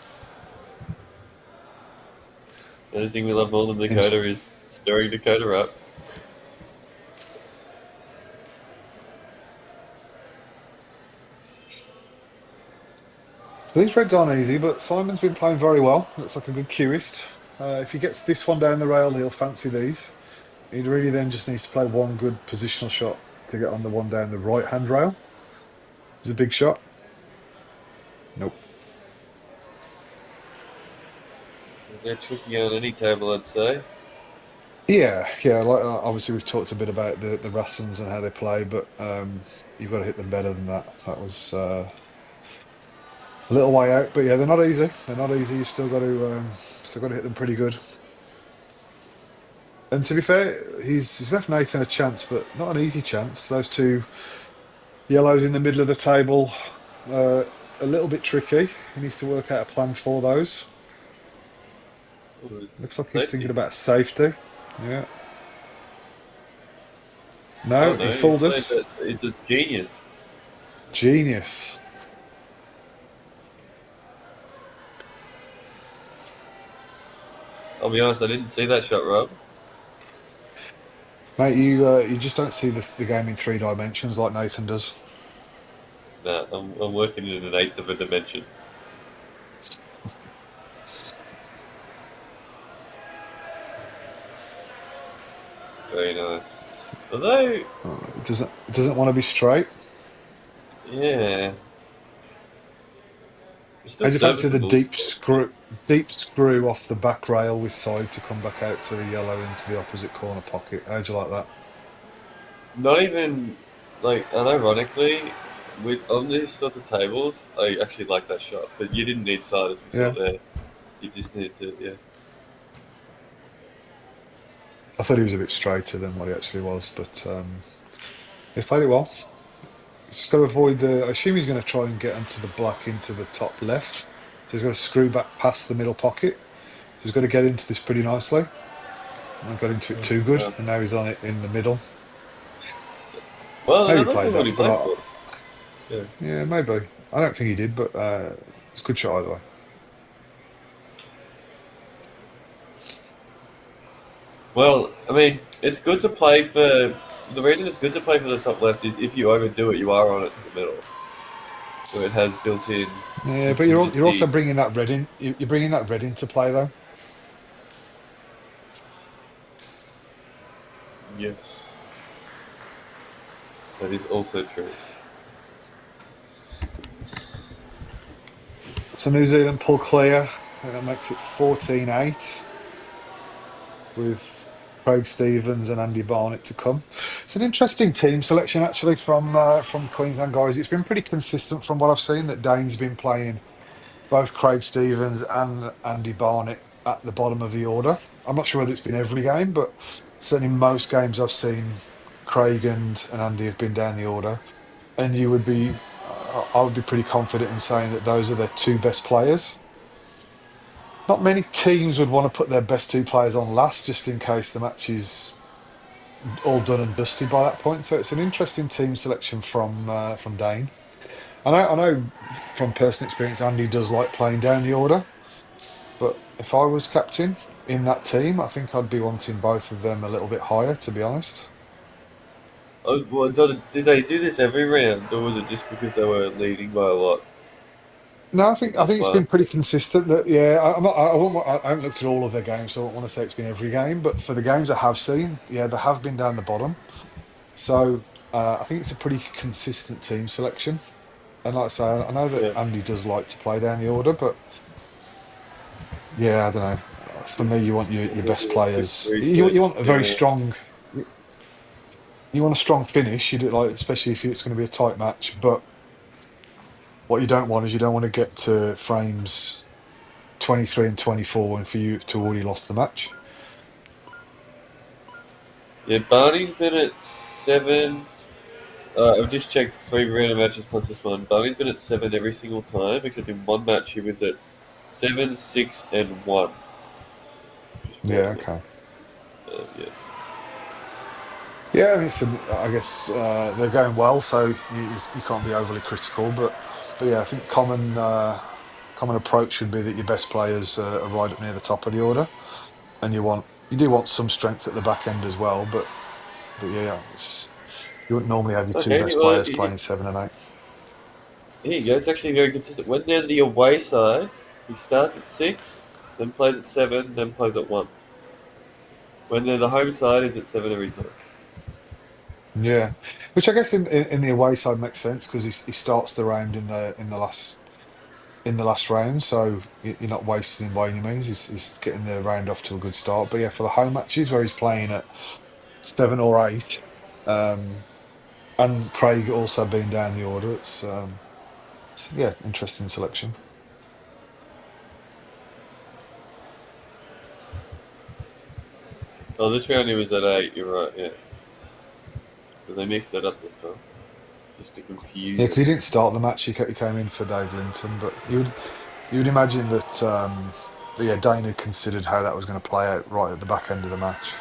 The only thing we love more than In- Dakota is stirring Dakota up. These reds aren't easy, but Simon's been playing very well. Looks like a good cueist. If he gets this one down the rail, he'll fancy these. He really then just needs to play one good positional shot to get on the one down the right hand rail. It's a big shot. Nope. They're tricky on any table, I'd say. Yeah. Like obviously we've talked a bit about the Rassens and how they play, but you've got to hit them better than that. That was a little way out, but yeah, they're not easy. They're not easy. You've still got to hit them pretty good. And to be fair, he's left Nathan a chance, but not an easy chance. Those two yellows in the middle of the table, a little bit tricky. He needs to work out a plan for those. Ooh, Looks like he's thinking safety. about safety. Yeah. Oh No, he no, he's fooled played us. that. He's a genius. Genius. I'll be honest, I didn't see that shot, Rob. Mate, you just don't see the game in three dimensions like Nathan does. Nah, I'm working in an eighth of a dimension. Very nice. Although, It doesn't want to be straight. yeah, it's How still do you fancy the serviceable. deep screw off the back rail with side to come back out for the yellow into the opposite corner pocket? How do you like that? Not even like, unironically, with on these sorts of tables, I actually like that shot. But you didn't need side, as we saw Yeah, there. You just needed to, yeah. I thought he was a bit straighter than what he actually was, but he's played it well. He's just got to avoid the. I assume he's going to try and get onto the black into the top left, so he's got to screw back past the middle pocket. So he's got to get into this pretty nicely. Not got into it too good, Um, and now he's on it in the middle. well, Maybe he that's played not what he that, but played for. Yeah. yeah, maybe. I don't think he did, but it's a good shot either way. Well, I mean, it's good to play for. The reason it's good to play for the top left is if you overdo it, you are on it to the middle. So it has built-in Yeah, but you're also contingency. bringing that red in. You're bringing that red into play though. Yes, that is also true. So New Zealand pull clear, and that makes it 14-8 with Craig Stevens and Andy Barnett to come. It's an interesting team selection actually from Queensland guys. It's been pretty consistent from what I've seen that Dane's been playing both Craig Stevens and Andy Barnett at the bottom of the order. I'm not sure whether it's been every game, but certainly most games I've seen, Craig and Andy have been down the order. And I would be pretty confident in saying that those are their two best players. Not many teams would want to put their best two players on last, just in case the match is all done and dusted by that point. So it's an interesting team selection from Dane. I know from personal experience, Andy does like playing down the order. But if I was captain in that team, I think I'd be wanting both of them a little bit higher, to be honest. Oh, well, did they do this every round, or was it just because they were leading by a lot No, I think it's been last pretty week? consistent. That yeah, I'm not, I, won't, I haven't looked at all of their games, so I don't want to say it's been every game. But for the games I have seen, yeah, they have been down the bottom. So I think it's a pretty consistent team selection. And like I say, I know that Yeah, Andy does like to play down the order, but yeah, I don't know. For me, you want your best quick players. You research want a very there. strong. You want a strong finish. You do like, especially if it's going to be a tight match. But what you don't want is you don't want to get to frames 23 and 24 and for you to already lost the match. Yeah, Barney's been at 7. I've just checked 3 random matches plus this one. Barney's been at 7 every single time, except in one match he was at 7, 6, and 1. Just Yeah, fortunate. okay. Yeah. Yeah, I mean, I guess they're going well, so you can't be overly critical. But yeah, I think common approach should be that your best players are right up near the top of the order, and you do want some strength at the back end as well. But yeah, you wouldn't normally have your two Okay, best well, players playing 7 and 8. here you go. It's actually very consistent. When they're the away side, he starts at 6, then plays at 7, then plays at 1. When they're the home side, he's at 7 every time. Yeah, which I guess in the away side makes sense because he starts the round in the last round, so you're not wasting him by any means. He's getting the round off to a good start. But yeah, for the home matches where he's playing at 7 or 8, um, and Craig also being down the order, yeah, interesting selection. Oh, this round he was at 8, you're right, yeah. So they mixed that up this time, just to Yeah, confuse because he us. didn't start the match. He came in for Dave Linton, but you would imagine that yeah, Dane had considered how that was going to play out right at the back end of the match.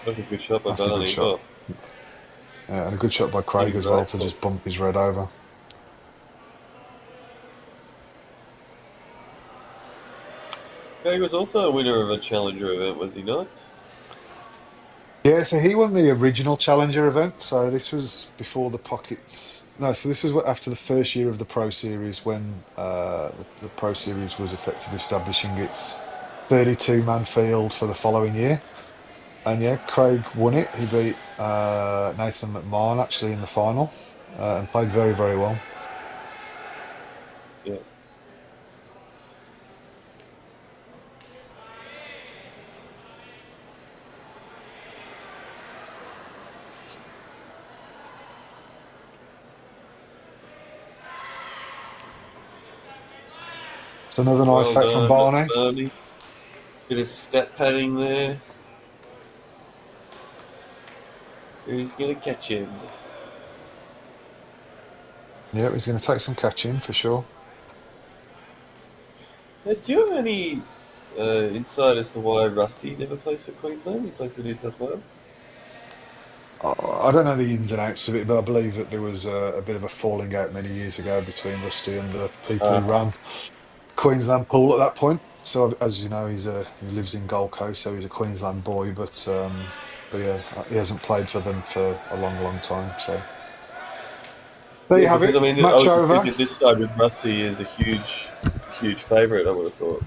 That's a good shot by That's a good Barney as shot. well. Yeah, and a good shot by Think Craig of as well that. to just bump his red over. Okay, he was also a winner of a Challenger event, was he not? Yeah, so he won the original Challenger event. So this was before the Pockets. No, so this was after the first year of the Pro Series when the Pro Series was effectively establishing its 32-man field for the following year. And yeah, Craig won it. He beat Nathan McMahon actually in the final and played very, very well. Yeah. It's another nice Well take from done, Barney. Barney. Bit of stat padding there. Who's going to catch him? Yeah, he's going to take some catching for sure. Do you have any insight as to why Rusty never plays for Queensland? He plays for New South Wales. I don't know the ins and outs of it, but I believe that there was a bit of a falling out many years ago between Rusty and the people who Uh, ran Queensland pool at that point. So as you know, he lives in Gold Coast, so he's a Queensland boy. But yeah, he hasn't played for them for a long, long time. So there you yeah, have because I it. mean, I Match would have over. figured this side with Rusty is a huge, huge favourite. I would have thought.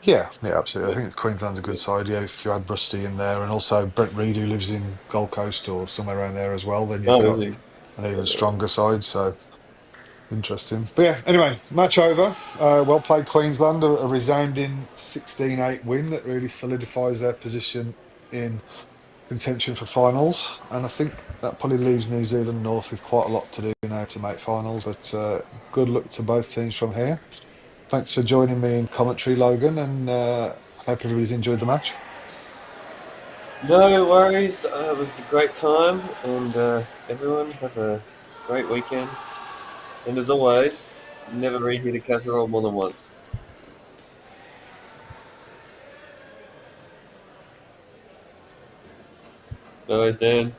Yeah, yeah, absolutely. I But think Queensland's a good yeah, side. Yeah, if you had Rusty in there, and also Brent Reed, who lives in Gold Coast or somewhere around there as well, then you've oh, is got he? an even Uh, stronger side. So Interesting. But yeah, anyway, match over. Well played, Queensland. A resounding 16-8 win that really solidifies their position in contention for finals. And I think that probably leaves New Zealand North with quite a lot to do now to make finals. But good luck to both teams from here. Thanks for joining me in commentary, Logan, and I hope everybody's enjoyed the match. No worries. It was a great time, and everyone have a great weekend. And as always, never reheat a casserole more than once. No worries, Dan.